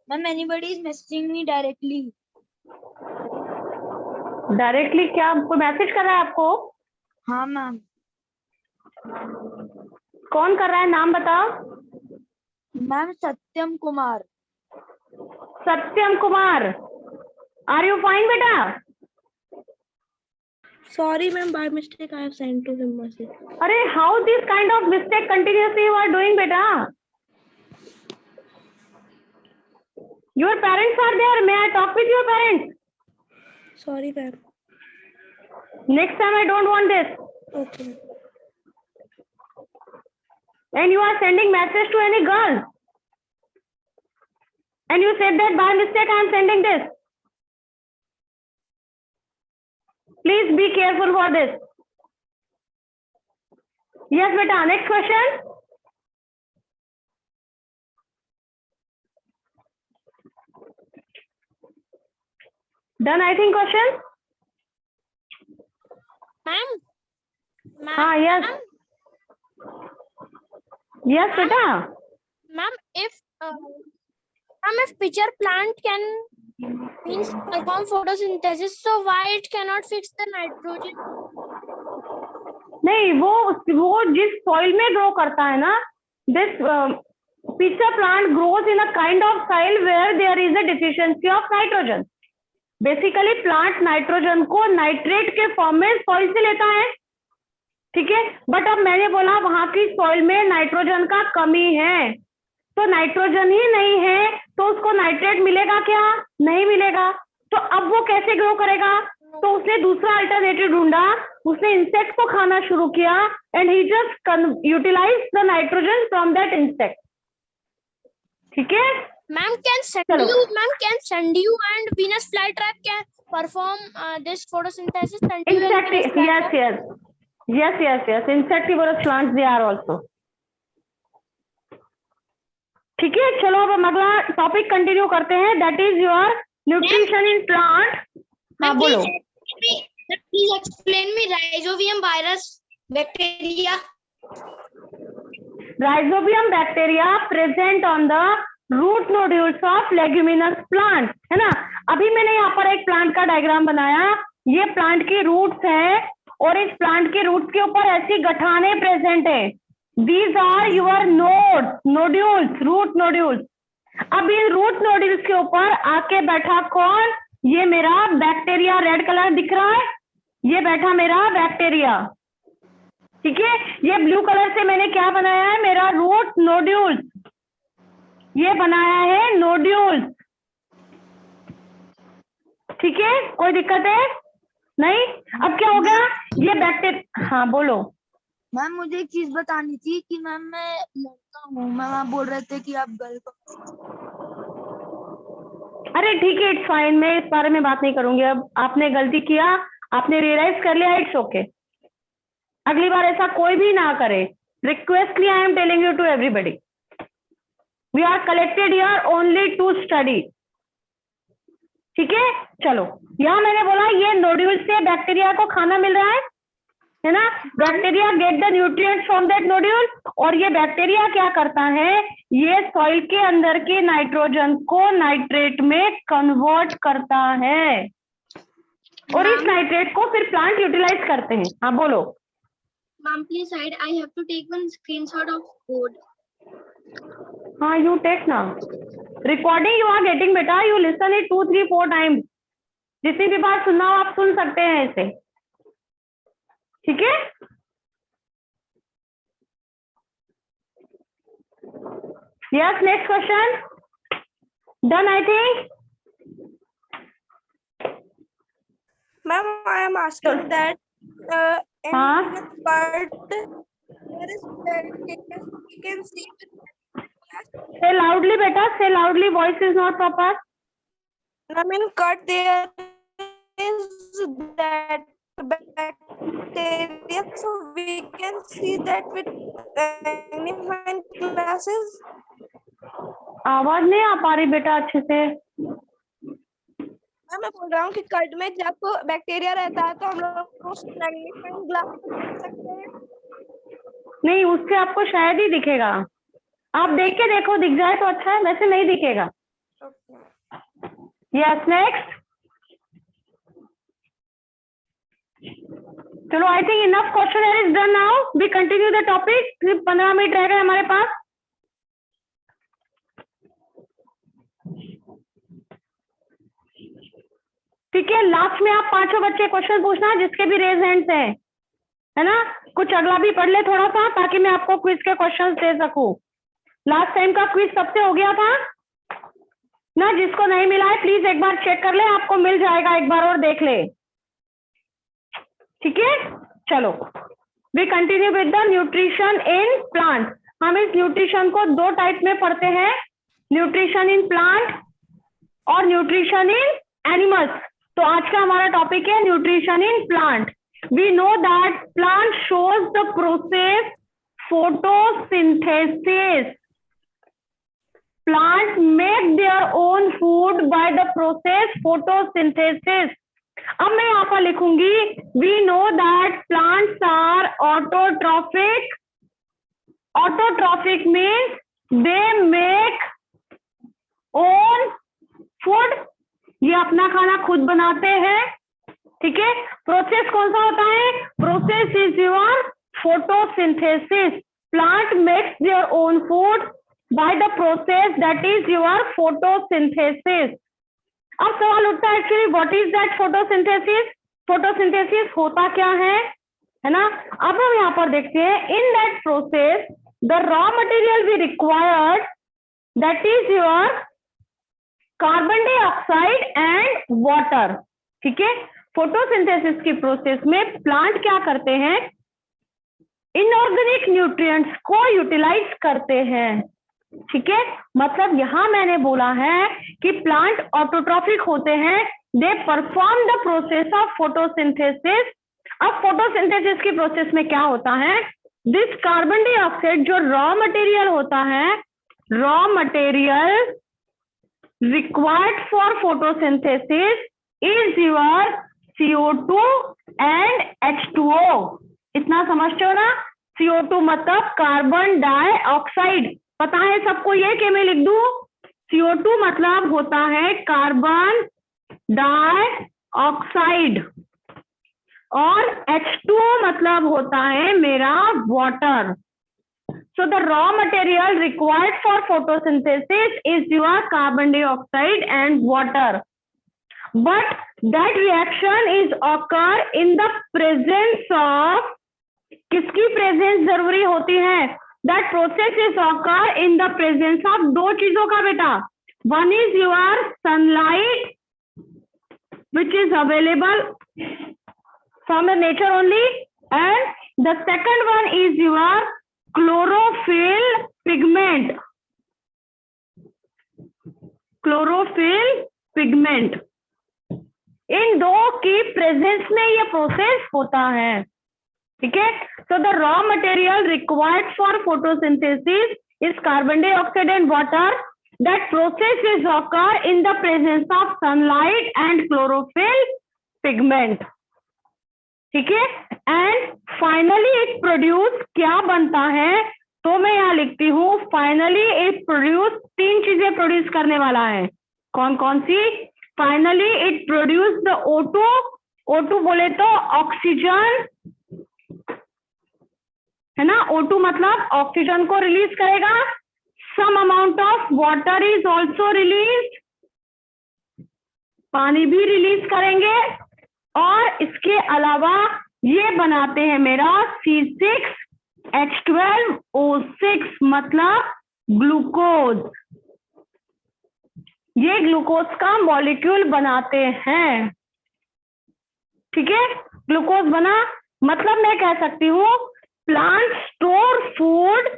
S5: Ma'am, anybody is messaging me directly.
S1: Directly क्या कोई message कर रहा है आपको?
S5: हाँ ma'am.
S1: कौन कर रहा है, नाम बताओ।
S5: Ma'am Satyam Kumar.
S1: Satyam Kumar, are you fine बेटा?
S6: Sorry, ma'am. By mistake, I have sent to him message.
S1: अरे how this kind of mistake continuously you are doing बेटा? Your parents are there, may I talk with your parents?
S6: Sorry, ma'am.
S1: Next time I don't want this.
S6: Okay.
S1: And you are sending message to any girl, and you said that by mistake I am sending this. Please be careful for this. Yes beta, next question. Done, I think, question?
S2: Ma'am.
S1: हाँ, yes. Yes बेटा,
S5: Ma'am, if pitcher plant can means perform photosynthesis, so why it cannot fix the nitrogen?
S1: नहीं वो जिस soil में grow करता है ना, this pitcher plant grows in a kind of soil where there is a deficiency of nitrogen. Basically plant nitrogen को nitrate के form में सॉइल से लेता है, ठीक है। बट अब मैंने बोला वहां की सॉइल में नाइट्रोजन का कमी है, तो नाइट्रोजन ही नहीं है तो उसको नाइट्रेट मिलेगा क्या? नहीं मिलेगा। तो अब वो कैसे ग्रो करेगा? तो उसने दूसरा अल्टरनेटिव ढूंढा, उसने इंसेक्ट को खाना शुरू किया and he just utilise the nitrogen from that insect, ठीक है।
S5: Ma'am,
S1: चलो।
S5: can sundew and Venus flytrap can perform this photosynthesis? Sundew and
S1: Exactly.
S5: Venus flytrap?
S1: Yes. Insectivorous plants they are also. ठीक है, चलो अब हम अगला टॉपिक कंटिन्यू करते हैं, that is your nutrition in plant. हाँ बोलो।
S3: Please explain me rhizobium virus bacteria.
S1: Rhizobium bacteria present on the root nodules of leguminous plant, है ना। अभी मैंने यहाँ पर एक प्लांट का डायग्राम बनाया, ये प्लांट की रूट्स है और इस प्लांट के रूट्स के ऊपर ऐसी गठाने प्रेजेंट है। These are your nodules, root nodules. अब इन रूट नोड्यूल्स के ऊपर आके बैठा कौन? ये मेरा बैक्टीरिया, रेड कलर दिख रहा है, ये बैठा मेरा बैक्टीरिया, ठीक है। ये ब्लू कलर से मैंने क्या बनाया है? मेरा रूट नोड्यूल्स, ये बनाया है नोड्यूल्स, ठीक है। कोई दिक्कत है? नहीं। अब क्या हो गया? ये बैक्टीरिया, हाँ बोलो।
S5: मैम मुझे एक चीज बतानी थी कि मैम मैं लड़का हूँ, मैम आप बोल रहे थे कि आप गर्ल को।
S1: अरे ठीक है, इट्स फाइन, मैं इस बारे में बात नहीं करूंगी। अब आपने गलती किया, आपने रियलाइज कर लिया, इट्स ओके। अगली बार ऐसा कोई भी ना करे। Requestly I am telling you to everybody, we are collected here only to study, ठीक है। चलो, यहाँ मैंने बोला ये नोड्यूल से बैक्टीरिया को खाना मिल रहा है ना। Bacteria get the nutrients from that nodule, और ये बैक्टीरिया क्या करता है? ये सॉइल के अंदर के नाइट्रोजन को नाइट्रेट में कन्वर्ट करता है और इस नाइट्रेट को फिर प्लांट यूटिलाइज करते हैं। हाँ बोलो।
S2: Ma'am, please hide. I have to take one screenshot of code.
S1: हाँ, यू टेक ना, रिकॉर्डिंग यू आर गेटिंग बेटा, यू लिसन इट 2, 3, 4 टाइम्स। जितनी भी बात सुनना हो आप सुन सकते हैं इसे, ठीक है। Yes, next question done I think.
S6: Ma'am, I am asking that in
S1: हाँ
S6: this part there is you can see
S1: से लाउडली बेटा, से loudly, voice is not proper.
S6: I mean cut there is that bacteria, so we can see that with magnifying glasses.
S1: आवाज नहीं आ पा रही बेटा अच्छे से।
S6: मैं बोल रहा हूँ कि कट में जब बैक्टीरिया रहता है तो हम लोग उस मैग्नीफाइंग ग्लास से देख सकते हैं।
S1: नहीं, उससे आपको शायद ही दिखेगा, आप देख के देखो, दिख जाए तो अच्छा है, वैसे नहीं दिखेगा। Yes, next. चलो, I think enough question is done now, we continue the topic. 15 minute रह गए हमारे पास। ठीक है, लास्ट में आप 5 बच्चे क्वेश्चन पूछना जिसके भी रेज हैंड्स है ना। कुछ अगला भी पढ़ ले थोड़ा सा, ताकि मैं आपको क्विज के क्वेश्चंस दे सकूं। लास्ट टाइम का क्विज सबसे हो गया था ना, जिसको नहीं मिला है प्लीज एक बार चेक कर ले, आपको मिल जाएगा, एक बार और देख ले, ठीक है। चलो, we continue with the nutrition in plant. हम इस न्यूट्रिशन को 2 टाइप में पढ़ते हैं, न्यूट्रिशन इन प्लांट और न्यूट्रिशन इन एनिमल्स। तो आज का हमारा टॉपिक है nutrition in plant. We know that plant shows the process photosynthesis. Plants make their own food by the process photosynthesis. अब मैं यहाँ पर लिखूंगी, we know that plants are autotrophic Autotrophic means they make own food, ये अपना खाना खुद बनाते हैं, ठीक है। प्रोसेस कौन सा होता है? Process is your photosynthesis. Plant makes there own food by the process that is your photosynthesis. अब सवाल उठता है actually what is that photosynthesis? Photosynthesis होता क्या है ना? अब हम यहाँ पर देखते हैं, in that process the raw material we required that is your carbon dioxide and water, ठीक है। फोटोसिंथेसिस की प्रोसेस में प्लांट क्या करते हैं? इनऑर्गेनिक न्यूट्रिएंट्स को यूटिलाइज करते हैं, ठीक है। मतलब यहां मैंने बोला है कि प्लांट ऑटोट्रॉफिक होते हैं, they perform the process of photosynthesis. अब फोटोसिंथेसिस की प्रोसेस में क्या होता है? दिस कार्बन डाइऑक्साइड जो रॉ मटेरियल होता है, raw material required for photosynthesis is your CO2 and H2O. इतना समझते हो ना? CO2 मतलब कार्बन डाइऑक्साइड, पता है सबको ये कि मैं लिख दूं? CO2 मतलब होता है कार्बन डाइऑक्साइड और H2O मतलब होता है मेरा water. So the raw material required for photosynthesis is your carbon dioxide and water. But that reaction is occur in the presence of, किसकी presence जरूरी होती है? That process is occur in the presence of दो चीजों का बेटा. One is your sunlight which is available from the nature only, and the second one is your chlorophyll pigment. Chlorophyll pigment. इन दो की प्रेजेंस में ये प्रोसेस होता है, ठीक है. So the raw material required for photosynthesis is carbon dioxide and water. That process is occur in the presence of sunlight and chlorophyll pigment. ठीक है. एंड फाइनली इट प्रोड्यूस क्या बनता है? तो मैं यहाँ लिखती हूँ फाइनली इट प्रोड्यूस, तीन चीजें प्रोड्यूस करने वाला है. कौन कौन सी? Finally it produce the O2. O2 बोले तो ऑक्सीजन है ना. O2 मतलब ऑक्सीजन को रिलीज करेगा. Some amount of water is also release, पानी भी रिलीज करेंगे. और इसके अलावा ये बनाते हैं मेरा C6H12O6 मतलब ग्लूकोज. ये ग्लूकोज का मॉलिक्यूल बनाते हैं, ठीक है. ग्लूकोज बना मतलब मैं कह सकती हूँ plant store food,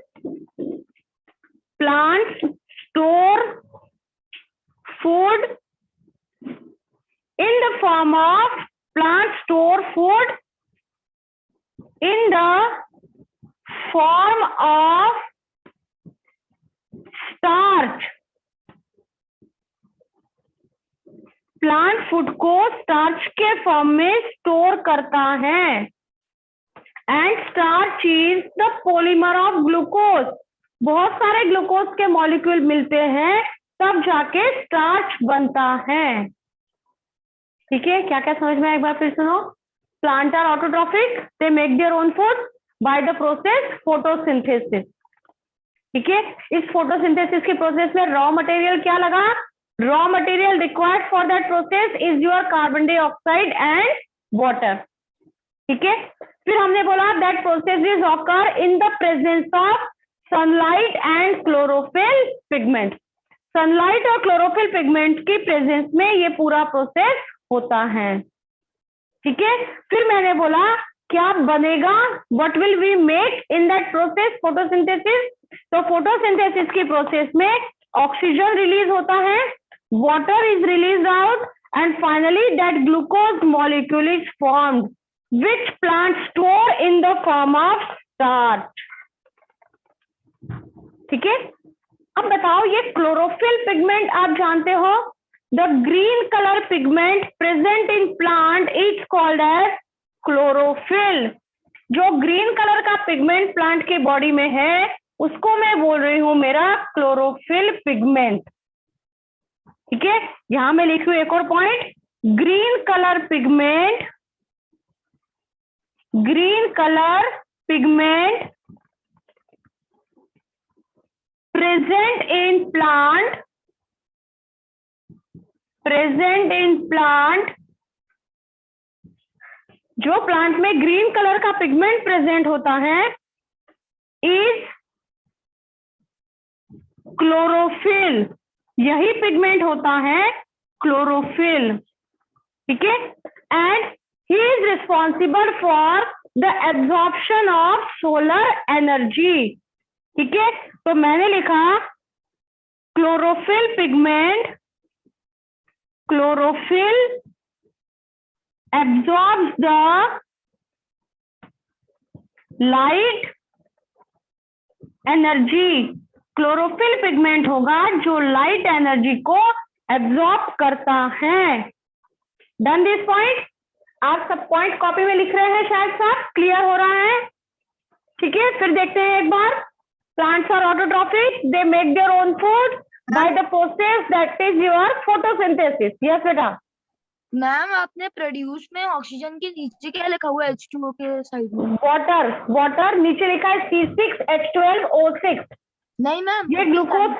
S1: plant store food in the form of plant store food in the form of starch. Plant food को स्टार्च के फॉर्म में स्टोर करता है. And starch is the polymer of glucose. बहुत सारे ग्लूकोज के molecule मिलते हैं तब जाके स्टार्च बनता है, ठीक है. क्या क्या समझ में? एक बार फिर सुनो. Plant are autotrophic, they make their own food by the process photosynthesis, ठीक है. इस फोटोसिंथेसिस की प्रोसेस में रॉ मटेरियल क्या लगा? Raw material required for that process is your carbon dioxide and water, ठीक है. फिर हमने बोला that process is occur in the presence of sunlight and chlorophyll pigment. Sunlight और क्लोरोफिल पिगमेंट की प्रेजेंस में ये पूरा प्रोसेस होता है, ठीक है. फिर मैंने बोला क्या बनेगा? What will we make in that process photosynthesis? तो फोटोसिंथेसिस की प्रोसेस में ऑक्सीजन रिलीज होता है, water is release out, and finally that glucose molecule is formed which plant store in the form of starch, ठीक है. अब बताओ ये क्लोरोफिल पिगमेंट आप जानते हो, the green colour pigment present in plant is called as chlorophyll. जो green colour का पिगमेंट प्लांट के बॉडी में है उसको मैं बोल रही हूं मेरा क्लोरोफिल पिगमेंट। ठीक है, यहां मैं लिख रही हूं एक और point, green colour pigment, green colour pigment present in plant, present in plant, जो प्लांट में ग्रीन कलर का पिगमेंट प्रेजेंट होता है इज क्लोरोफिल, यही पिगमेंट होता है क्लोरोफिल। ठीक है, and he is responsible for the absorption of solar energy. ठीक है, तो मैंने लिखा chlorophyll pigment, chlorophyll absorbs the light energy, chlorophyll pigment होगा जो लाइट एनर्जी को एब्जॉर्ब करता है। डन दिस पॉइंट, आप सब पॉइंट कॉपी में लिख रहे हैं शायद, सब क्लियर हो रहा है। ठीक है, फिर देखते हैं एक बार। Plants are autotrophic, they make their own food by the process that is your photosynthesis. Yes बेटा।
S5: मैम आपने प्रोड्यूस में ऑक्सीजन के नीचे क्या लिखा हुआ है H2O के साइड में?
S1: वाटर, वाटर नीचे लिखा है C6H12O6।
S5: नहीं मैम,
S1: ये ग्लूकोज,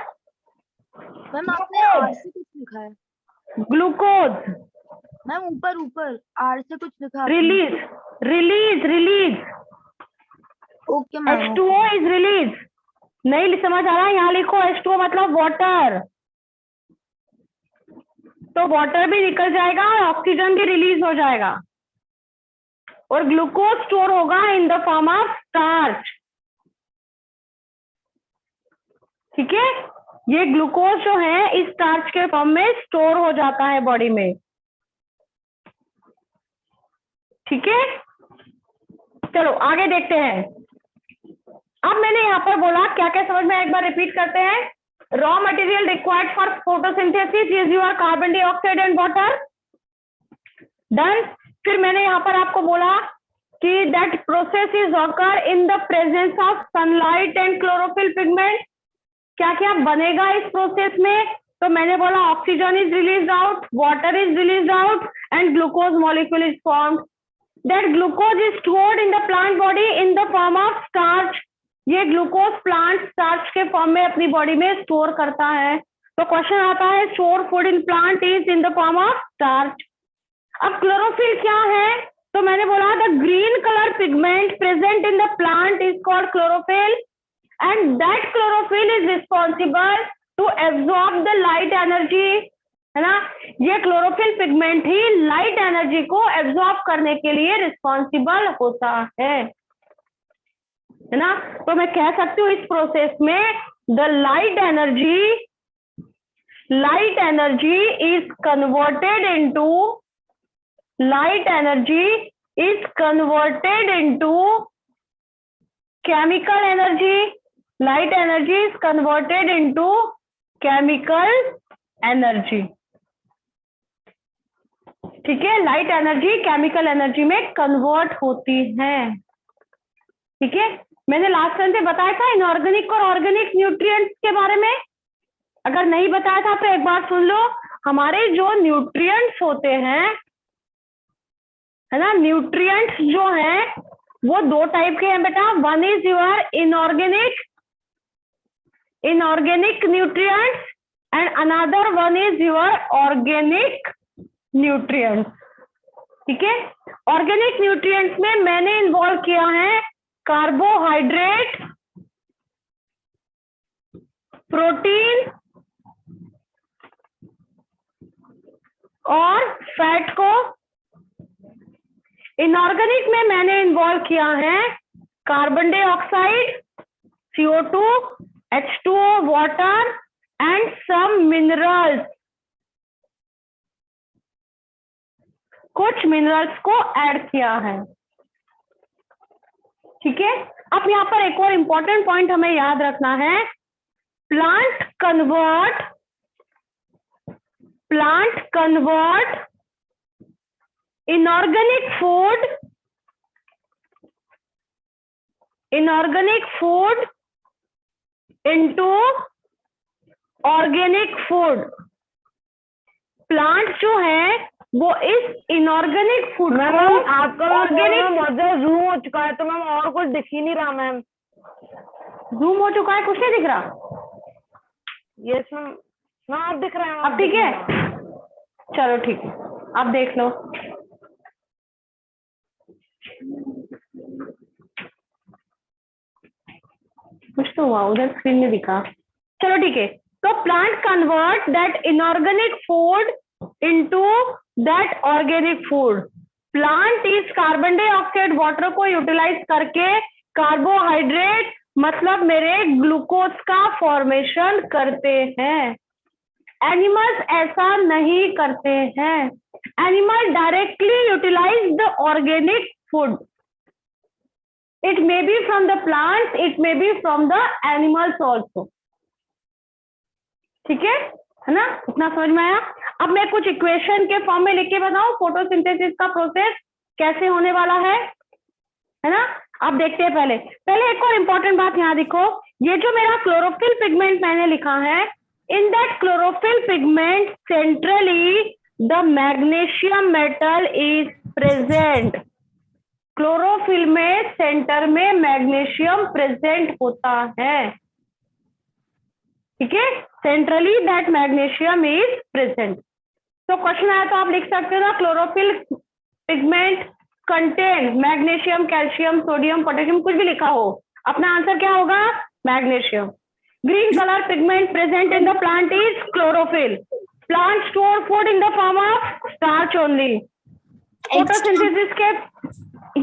S5: मैम आपने R से कुछ लिखा है।
S1: ग्लूकोज
S5: मैम ऊपर ऊपर R से कुछ लिखा है।
S1: Release, release, release,
S5: okay ma'am.
S1: H2O is release. नहीं समझ आ रहा है, यहाँ लिखो H2O मतलब वाटर, तो वाटर भी निकल जाएगा और ऑक्सीजन भी रिलीज हो जाएगा, और ग्लूकोज स्टोर होगा इन द फॉर्म ऑफ स्टार्च। ठीक है, ये ग्लूकोज जो है इस स्टार्च के फॉर्म में स्टोर हो जाता है बॉडी में। ठीक है, चलो आगे देखते हैं। अब मैंने यहाँ पर बोला क्या क्या समझ में, एक बार रिपीट करते हैं। Raw material required for photosynthesis is your carbon dioxide and water. Done. फिर मैंने यहाँ पर आपको बोला कि that process is occur in the presence of sunlight and chlorophyll pigment. क्या क्या बनेगा इस प्रोसेस में, तो मैंने बोला oxygen is release out, water is release out and glucose molecule is formed. That glucose is stored in the plant body in the form of starch. ये glucose plant starch के फॉर्म में अपनी body में store करता है। तो question आता है store food in plant is in the form of starch. अब क्लोरोफिल क्या है, तो मैंने बोला the green colour pigment present in the plant is called chlorophyll and that chlorophyll is responsible to absorb the light energy, है ना। ये chlorophyll pigment ही light energy को एब्जॉर्ब करने के लिए रिस्पॉन्सिबल होता है ना। तो मैं कह सकती हूँ इस प्रोसेस में the light energy is converted into chemical energy. Light energy is converted into chemical energy. ठीक है, लाइट एनर्जी केमिकल एनर्जी में कन्वर्ट होती है। ठीक है, मैंने लास्ट टाइम से बताया था इनऑर्गेनिक और ऑर्गेनिक न्यूट्रिएंट्स के बारे में। अगर नहीं बताया था तो एक बार सुन लो। हमारे जो न्यूट्रिएंट्स होते हैं, है ना, न्यूट्रिएंट्स जो हैं वो दो टाइप के हैं बेटा। One is your inorganic nutrients and another one is your organic nutrients. ठीक है, ऑर्गेनिक न्यूट्रिएंट्स में मैंने इन्वॉल्व किया है कार्बोहाइड्रेट, प्रोटीन और फैट को। इनऑर्गेनिक में मैंने इन्वॉल्व किया है carbon dioxide, CO2, H2O, water and some minerals. कुछ मिनरल्स को ऐड किया है। ठीक है, अब यहाँ पर एक और इंपॉर्टेंट पॉइंट हमें याद रखना है। Plant convert inorganic food into organic food. Plant जो है वो इस इनऑर्गेनिक फूड
S4: मैम आपका
S1: ऑर्गेनिक
S4: मॉडल जूम हो चुका है, तो मैम और कुछ दिख ही नहीं रहा मैम।
S1: जूम हो चुका है, कुछ नहीं दिख रहा।
S4: यस मैम, मैम आप दिख रहे हैं
S1: अब ठीक है, चलो ठीक है, आप देख लो। कुछ तो हुआ उधर स्क्रीन में दिखा, चलो ठीक है। तो plant convert that inorganic food into that organic food. Plant इस कार्बन डाइऑक्साइड वाटर को यूटिलाइज करके कार्बोहाइड्रेट मतलब मेरे ग्लूकोज का फॉर्मेशन करते हैं। एनिमल्स ऐसा नहीं करते हैं। Animal directly utilise the organic food. It may be from the plants, it may be from the animals also. ठीक है ना, इतना समझ में आया। अब मैं कुछ इक्वेशन के फॉर्म में लिख के बताऊं फोटोसिंथेसिस का प्रोसेस कैसे होने वाला है ना। अब देखते हैं पहले एक और इंपॉर्टेंट बात यहाँ देखो, ये जो मेरा क्लोरोफिल पिगमेंट मैंने लिखा है, in that chlorophyll pigment centrally the magnesium metal is present. Chlorophyll में सेंटर में मैग्नीशियम प्रेजेंट होता है। ठीक है, centrally that magnesium is present. तो क्वेश्चन आया तो आप लिख सकते हो ना, chlorophyll pigment contain magnesium, calcium, sodium, potassium, कुछ भी लिखा हो, अपना आंसर क्या होगा, magnesium. Green colour pigment present in the plant is chlorophyll. Plant store food in the form of starch only. Photosynthesis के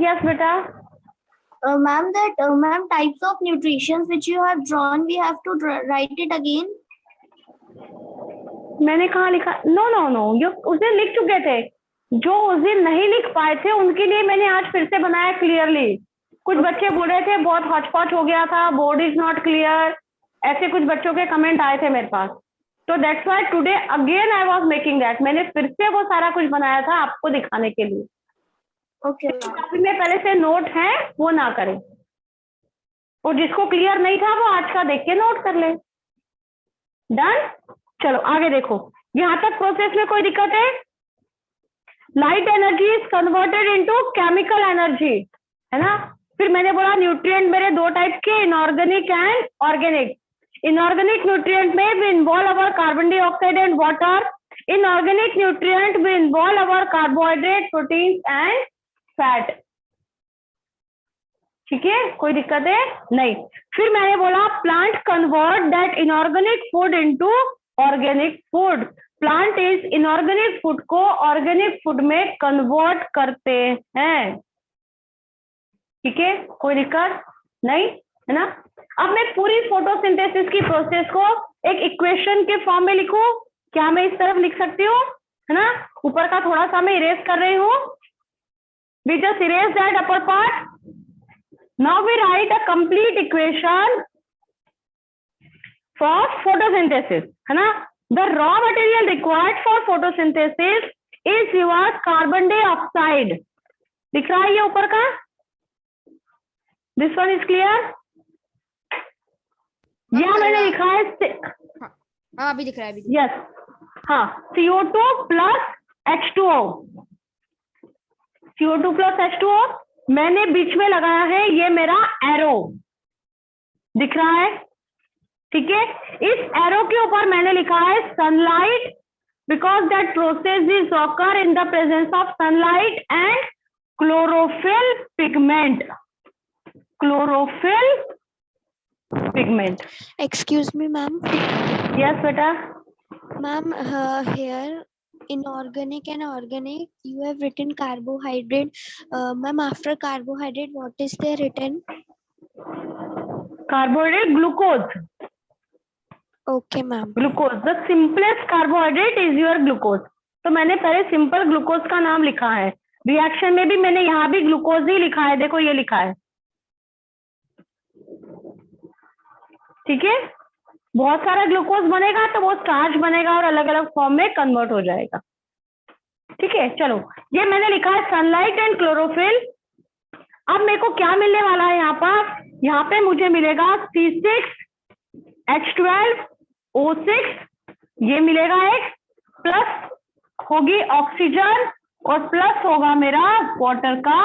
S1: यस बेटा।
S3: Ma'am, ma'am, types of nutrition which you have drawn, we have to write it again.
S1: मैंने कहाँ लिखा, no no no, ये उस दिन लिख चुके थे। जो उस दिन नहीं लिख पाए थे उनके लिए मैंने आज फिर से बनाया क्लियरली। कुछ बच्चे बोले थे बहुत हॉचपॉच हो गया था, बोर्ड इज नॉट क्लियर, ऐसे कुछ बच्चों के कमेंट आए थे मेरे पास। तो that's why today again I was making that. मैंने फिर से वो सारा कुछ बनाया था आपको दिखाने के लिए।
S3: Okay.
S1: कॉपी में पहले से नोट है वो ना करें, और जिसको क्लियर नहीं था वो आज का देख के नोट कर ले। डन। चलो आगे देखो, यहां तक प्रोसेस में कोई दिक्कत है? Light energy is converted into chemical energy, है ना। फिर मैंने बोला न्यूट्रिएंट मेरे दो टाइप के, inorganic and organic. Inorganic nutrient में we involve our carbon dioxide and water. Inorganic nutrient we involve our carbohydrate, proteins and fat. ठीक है, कोई दिक्कत है नहीं। फिर मैंने बोला plant convert that inorganic food into organic food. Plant इस इनऑर्गेनिक फूड को ऑर्गेनिक फूड में कन्वर्ट करते हैं। ठीक है, कोई दिक्कत नहीं है ना। अब मैं पूरी फोटोसिंथेसिस की प्रोसेस को एक इक्वेशन के फॉर्म में लिखूं, क्या मैं इस तरफ लिख सकती हूँ, है ना। ऊपर का थोड़ा सा मैं इरेज कर रही हूँ। We just erase that upper part. Now we write a complete equation for photosynthesis, है ना। The raw material required for photosynthesis is your carbon dioxide. दिख रहा है ये ऊपर का? This one is clear? यह मैंने लिखा है,
S5: हाँ अभी दिख रहा है, अभी
S1: यस, हाँ, CO2 plus H2O। CO2 plus H2O मैंने बीच में लगाया है, ये मेरा एरो दिख रहा है। ठीक है, इस एरो के ऊपर मैंने लिखा है sunlight, because that process is occur in the presence of sunlight and chlorophyll pigment. Chlorophyll pigment.
S7: Excuse me, ma'am.
S1: Yes बेटा।
S7: Ma'am, here inorganic and organic, you have written carbohydrate. Ma'am, after carbohydrate, what is there written?
S1: Carbohydrate glucose.
S7: Okay, ma'am.
S1: Glucose, the simplest carbohydrate is your glucose. तो मैंने पहले simple glucose का नाम लिखा है। Reaction में भी मैंने यहाँ भी ग्लूकोज ही लिखा है, देखो ये लिखा है। ठीक है, बहुत सारा ग्लूकोज बनेगा तो वो स्टार्च बनेगा और अलग अलग फॉर्म में कन्वर्ट हो जाएगा। ठीक है, चलो ये मैंने लिखा है सनलाइट एंड क्लोरोफिल। अब मेरे को क्या मिलने वाला है यहाँ पर? यहाँ पे मुझे मिलेगा C6 H12O6 ये मिलेगा एक, प्लस होगी ऑक्सीजन और प्लस होगा मेरा वाटर का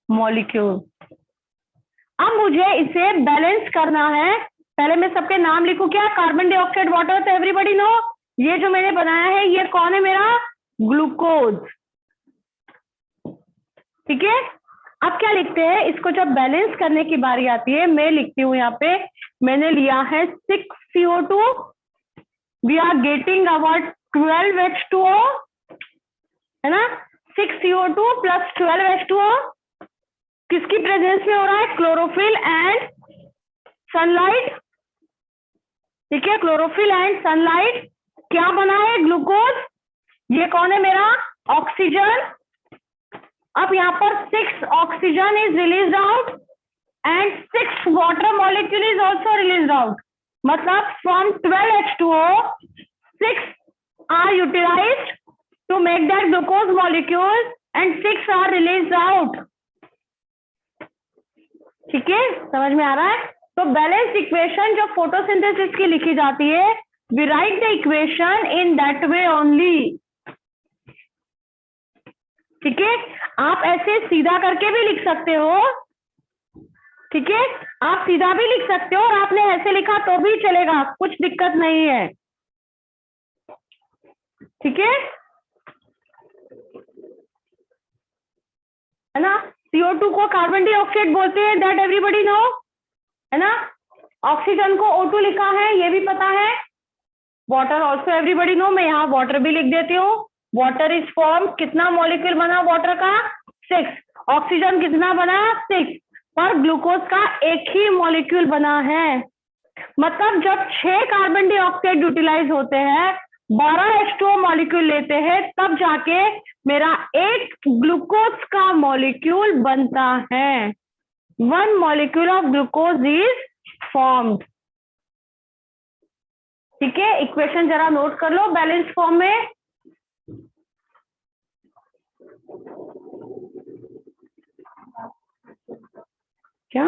S1: मॉलिक्यूल। अब मुझे इसे बैलेंस करना है। पहले मैं सबके नाम लिखूं क्या? कार्बन डाइऑक्साइड, वाटर तो एवरीबॉडी नो। ये जो मैंने बनाया है ये कौन है? मेरा ग्लूकोज। ठीक है, अब क्या लिखते हैं? इसको जब बैलेंस करने की बारी आती है, मैं लिखती हूँ यहाँ पे, मैंने लिया है 6CO2, we are getting our 12H2O, है ना? 6CO2 प्लस 12H2O किसकी प्रेजेंस में हो रहा है? Chlorophyll and sunlight. ठीक है, क्लोरोफिल एंड सनलाइट क्या बना है? ग्लूकोज। ये कौन है? मेरा ऑक्सीजन। अब यहाँ पर 6 oxygen is release out and 6 water molecule is also release out. मतलब from 12H2O 6 are utilised to make that glucose molecule and 6 are release out. ठीक है, समझ में आ रहा है? तो बैलेंस इक्वेशन जो फोटोसिंथेसिस की लिखी जाती है, we write the equation in that way only. ठीक है, आप ऐसे सीधा करके भी लिख सकते हो। ठीक है, आप सीधा भी लिख सकते हो और आपने ऐसे लिखा तो भी चलेगा, कुछ दिक्कत नहीं है। ठीक है ना? CO2 को कार्बन डाइऑक्साइड बोलते हैं, दैट एवरीबॉडी नो, है ना? ऑक्सीजन को O2 लिखा है, ये भी पता है। वाटर ऑल्सो एवरीबॉडी नो, मैं यहाँ वाटर भी लिख देती हूँ। वाटर इज फॉर्म, कितना मॉलिक्यूल बना वाटर का? 6। ऑक्सीजन कितना बना? 6। पर ग्लूकोज का एक ही मॉलिक्यूल बना है। मतलब जब 6 कार्बन डाइऑक्साइड यूटिलाइज होते हैं, 12 H2O मॉलिक्यूल लेते हैं, तब जाके मेरा एक ग्लूकोज का मॉलिक्यूल बनता है। 1 molecule of glucose is formed. ठीक है, इक्वेशन जरा नोट कर लो बैलेंस फॉर्म में। क्या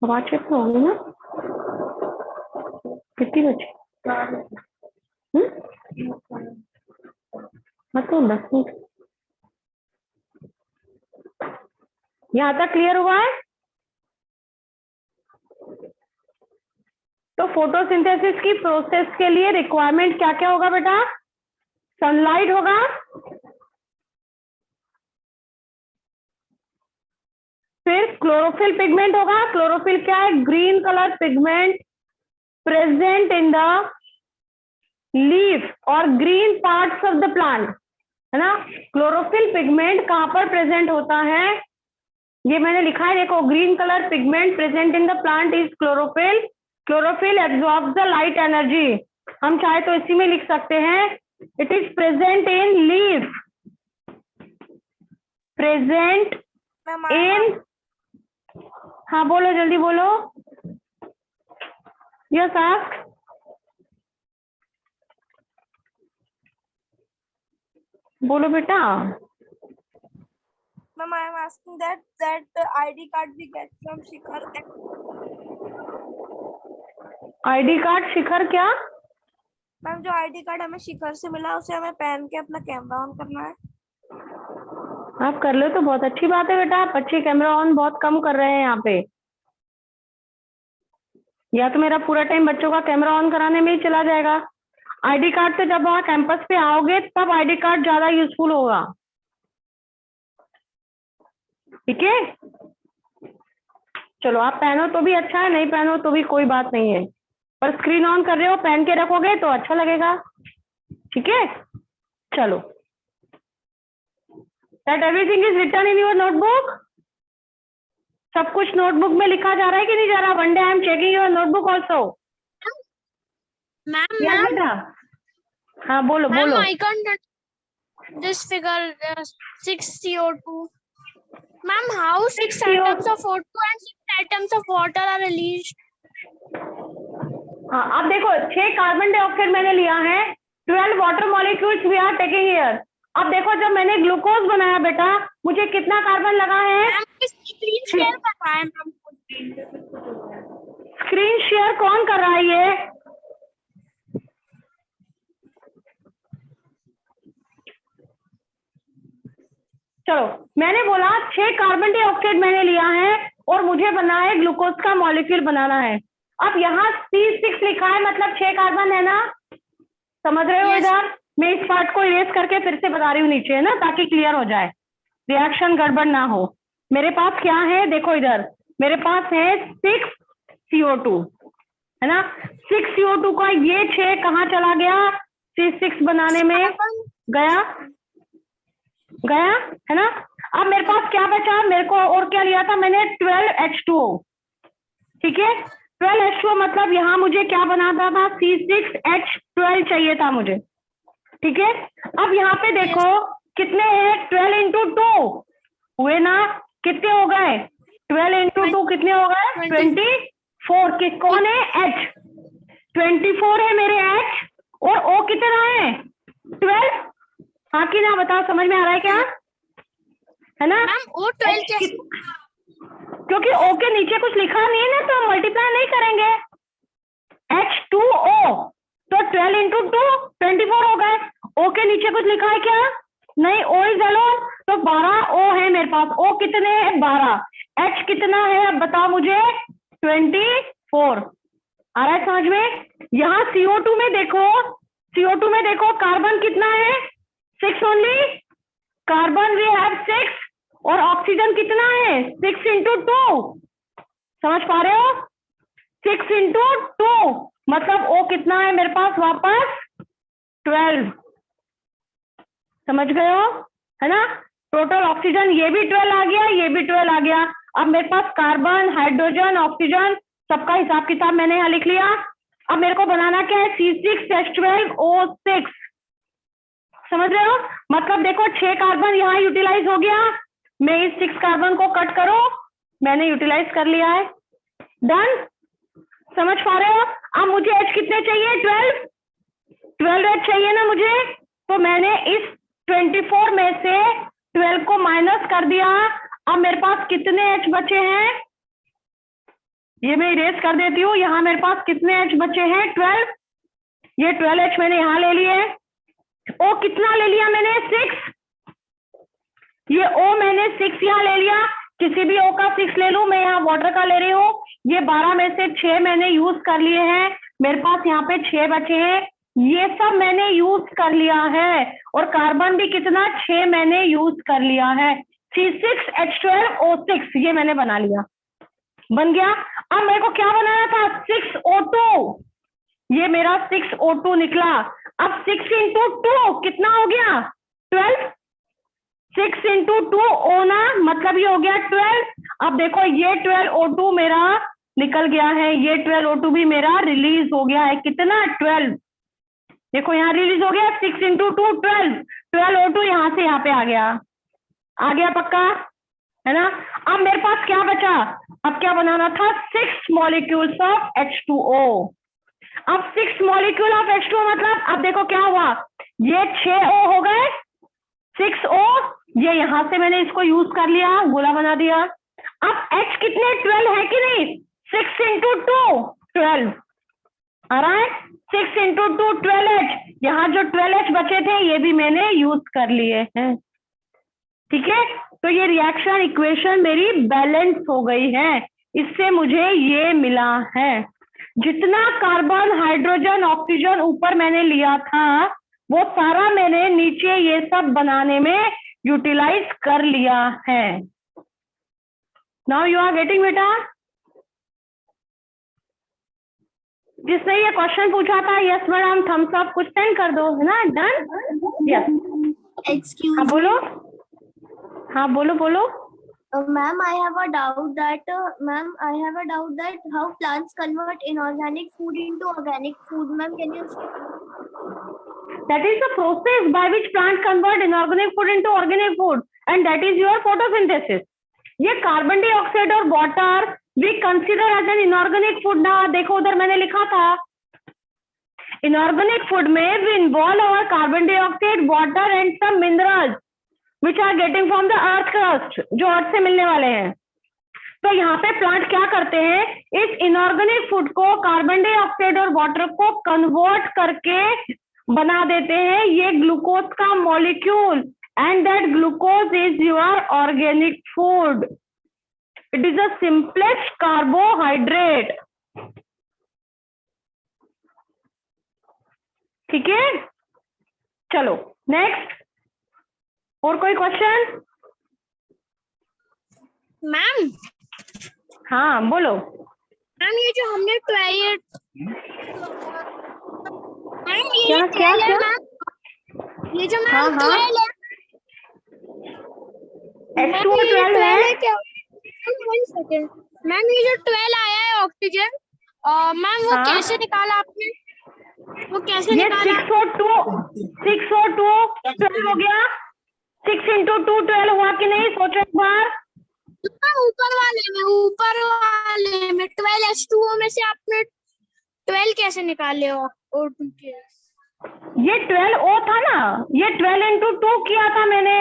S1: आवाज चेक तो होगी ना? कितनी बची? मतलब 10 मिनट। यहाँ तक क्लियर हुआ है? तो फोटोसिंथेसिस की प्रोसेस के लिए रिक्वायरमेंट क्या क्या होगा बेटा? सनलाइट होगा, फिर क्लोरोफिल पिगमेंट होगा। क्लोरोफिल क्या है? Green colour pigment present in the leaf और green parts of the plant, है ना? क्लोरोफिल पिगमेंट कहाँ पर प्रेजेंट होता है? ये मैंने लिखा है, देखो, green colour pigment present in the plant is chlorophyll. Chlorophyll absorbs the light energy. हम चाहे तो इसी में लिख सकते हैं, it is present in leaf, present in. हाँ बोलो, जल्दी बोलो। Yes ask. बोलो बेटा।
S6: Ma'am, I am asking that ID card we get from Shikhar.
S1: ID card Shikhar क्या?
S6: मैम जो ID कार्ड हमें शिखर से मिला उसे हमें पहन के अपना कैमरा ऑन करना है।
S1: आप कर लो तो बहुत अच्छी बात है बेटा। बच्चे कैमरा ऑन बहुत कम कर रहे हैं यहाँ पे। या तो मेरा पूरा टाइम बच्चों का कैमरा ऑन कराने में ही चला जाएगा। आईडी कार्ड से जब वहाँ कैंपस पे आओगे तब आईडी कार्ड ज्यादा यूजफुल होगा। ठीक है, चलो आप पहनो तो भी अच्छा है, नहीं पहनो तो भी कोई बात नहीं है, पर स्क्रीन ऑन कर रहे हो, पहन के रखोगे तो अच्छा लगेगा। ठीक है, चलो। That everything is written in your notebook. सब कुछ नोटबुक में लिखा जा रहा है कि नहीं जा रहा? One day I am checking your notebook also.
S2: Ma'am
S1: हाँ बोलो बोलो।
S2: I can't this figure 6CO2. Ma'am, how 6 atoms of O2 and 6 atoms of water are released?
S1: हाँ, अब देखो 6 कार्बन डाइऑक्साइड मैंने लिया है, 12 water molecules we are taking here. अब देखो जब मैंने ग्लूकोज बनाया बेटा, मुझे कितना कार्बन लगा है?
S2: मैम ग्रीन शेयर कर रहा है मैम।
S1: स्क्रीन शेयर कौन कर रहा है ये? चलो, मैंने बोला 6 कार्बन डाइऑक्साइड मैंने लिया है और मुझे बनना है ग्लूकोज का मॉलिक्यूल बनाना है। अब यहाँ C6 लिखा है, मतलब 6 कार्बन है ना, समझ रहे हो? इधर मैं इस पार्ट को इरेज करके फिर से बता रही हूँ नीचे, है ना, ताकि क्लियर हो जाए, रिएक्शन गड़बड़ ना हो। मेरे पास क्या है, देखो इधर मेरे पास है 6 CO2, है ना। 6 CO2 का ये 6 कहाँ चला गया? C6 बनाने में गया, है ना। अब मेरे पास क्या बचा? मेरे को और क्या लिया था मैंने? 12H2O, ठीक है। 12H2O मतलब यहाँ मुझे क्या बनाना था? C6H12 चाहिए था मुझे, ठीक है। अब यहाँ पे देखो कितने हैं? 12 into 2 हुए ना, कितने हो गए? 12 into 2 कितने हो गए? 24। कि कौन है? H 24 है मेरे H, और O कितना है? 12। हाँ कि ना, बताओ, समझ में आ रहा है क्या? है ना।
S2: मैम वो 12 कैसे?
S1: क्योंकि O के नीचे कुछ लिखा नहीं है ना, तो मल्टीप्लाई नहीं करेंगे। H2O तो 12 into 2 24 हो गए। O के नीचे कुछ लिखा है क्या? नहीं, O इज अलोन, तो 12 O है मेरे पास। O कितने हैं? 12। H कितना है अब बताओ मुझे? 24। आ रहा है समझ में? यहाँ CO2 में देखो, CO2 में देखो कार्बन कितना है? 6 ओनली। कार्बन वी हैव 6, और ऑक्सीजन कितना है? 6 into 2। समझ पा रहे हो? 6 into 2 मतलब O कितना है मेरे पास? वापस 12। समझ गए हो? है ना। टोटल ऑक्सीजन ये भी 12 आ गया, ये भी 12 आ गया। अब मेरे पास कार्बन, हाइड्रोजन, ऑक्सीजन सबका हिसाब किताब मैंने यहाँ लिख लिया। अब मेरे को बनाना क्या है? C6H12O6। समझ रहे हो? मतलब देखो 6 कार्बन यहाँ यूटिलाइज हो गया। मैं इस 6 कार्बन को कट करो, मैंने यूटिलाइज कर लिया है। डन। समझ पा रहे हो? अब मुझे H कितने चाहिए? 12 H चाहिए ना मुझे, तो मैंने इस 24 में से 12 को माइनस कर दिया। अब मेरे पास कितने H बचे हैं? ये मैं इरेज कर देती हूँ। यहाँ मेरे पास कितने H बचे हैं? 12। ये 12H मैंने यहाँ ले लिए। O कितना ले लिया मैंने? 6। ये O मैंने 6 यहाँ ले लिया। किसी भी O का 6 ले लूं, मैं यहाँ वाटर का ले रही हूँ। ये 12 में से 6 मैंने यूज कर लिए हैं। मेरे पास यहाँ पे 6 बचे हैं, ये सब मैंने यूज कर लिया है। और कार्बन भी कितना? 6 मैंने यूज कर लिया है। C6H12O6 ये मैंने बना लिया, बन गया। अब मेरे को क्या बनाना था? 6O2। ये मेरा 6O2 निकला। अब 6 into 2 कितना हो गया? 12। 6 into 2 O ना, मतलब ये हो गया 12। अब देखो ये 12O2 मेरा निकल गया है, ये 12O2 भी मेरा रिलीज हो गया है। कितना? 12। देखो यहाँ रिलीज हो गया। 6 into 2 12। 12O2 यहाँ से यहाँ पे आ गया पक्का, है ना। अब मेरे पास क्या बचा? अब क्या बनाना था? 6 molecules of H2O। अब 6 molecule of H2O मतलब अब देखो क्या हुआ? ये 6O हो गए, 6O, ये यहां से मैंने इसको यूज कर लिया, गोला बना दिया। अब H कितने? 12 है कि नहीं? 6 into 2 12 आ रहा है। 6 into 2 12H। यहाँ जो 12H बचे थे ये भी मैंने यूज कर लिए हैं, ठीक है। तो ये रिएक्शन इक्वेशन मेरी बैलेंस हो गई है। इससे मुझे ये मिला है, जितना कार्बन, हाइड्रोजन, ऑक्सीजन ऊपर मैंने लिया था वो सारा मैंने नीचे ये सब बनाने में यूटिलाइज कर लिया है। नाउ यू आर गेटिंग बेटा? जिसने ये क्वेश्चन पूछा था, यस मैडम, थम्स अप कुछ सेंड कर दो, है ना। डन। यस।
S3: Excuse
S1: हाँ बोलो, हाँ बोलो।
S3: Ma'am, I have a doubt that how plants convert inorganic food into organic food. Ma'am, can you?
S1: That is the process by which plant convert inorganic food into organic food, and that is your photosynthesis. ये carbon dioxide और water we consider as an inorganic food ना। देखो उधर मैंने लिखा था inorganic food में we involve our carbon dioxide, water and some minerals which are getting from the earth crust, जो अर्थ से मिलने वाले हैं। तो यहाँ पे प्लांट क्या करते हैं, इस इनऑर्गेनिक फूड को कार्बन डाइऑक्साइड और वाटर को कन्वर्ट करके बना देते हैं ये ग्लूकोज का molecule, and that glucose is your organic food. It is the simplest carbohydrate. ठीक है, चलो नेक्स्ट. और कोई क्वेश्चन?
S2: मैम
S1: हाँ बोलो.
S2: मैम ये जो हमने 12 मैम ये
S1: क्या
S2: जो
S1: क्या
S2: 12 है
S1: क्या?
S2: मैम, ये जो
S1: हाँ,
S2: मैम
S1: हाँ।
S2: 12 है
S1: H2O
S2: मैम, ये
S1: 12
S2: 12
S1: है.
S2: है क्या? वन सेकेंड मैम, ये जो 12 आया है ऑक्सीजन, मैम वो
S1: हाँ।
S2: कैसे निकाला आपने? वो कैसे
S1: ये
S2: निकाला?
S1: 602 12 हो गया. 6 into 2 12 हुआ कि नहीं, सोचो एक बार.
S2: ऊपर वाले में 12 H2O में से आपने 12 कैसे निकाले हो O2 के?
S1: ये 12O था ना, ये 12 into 2 किया था मैंने.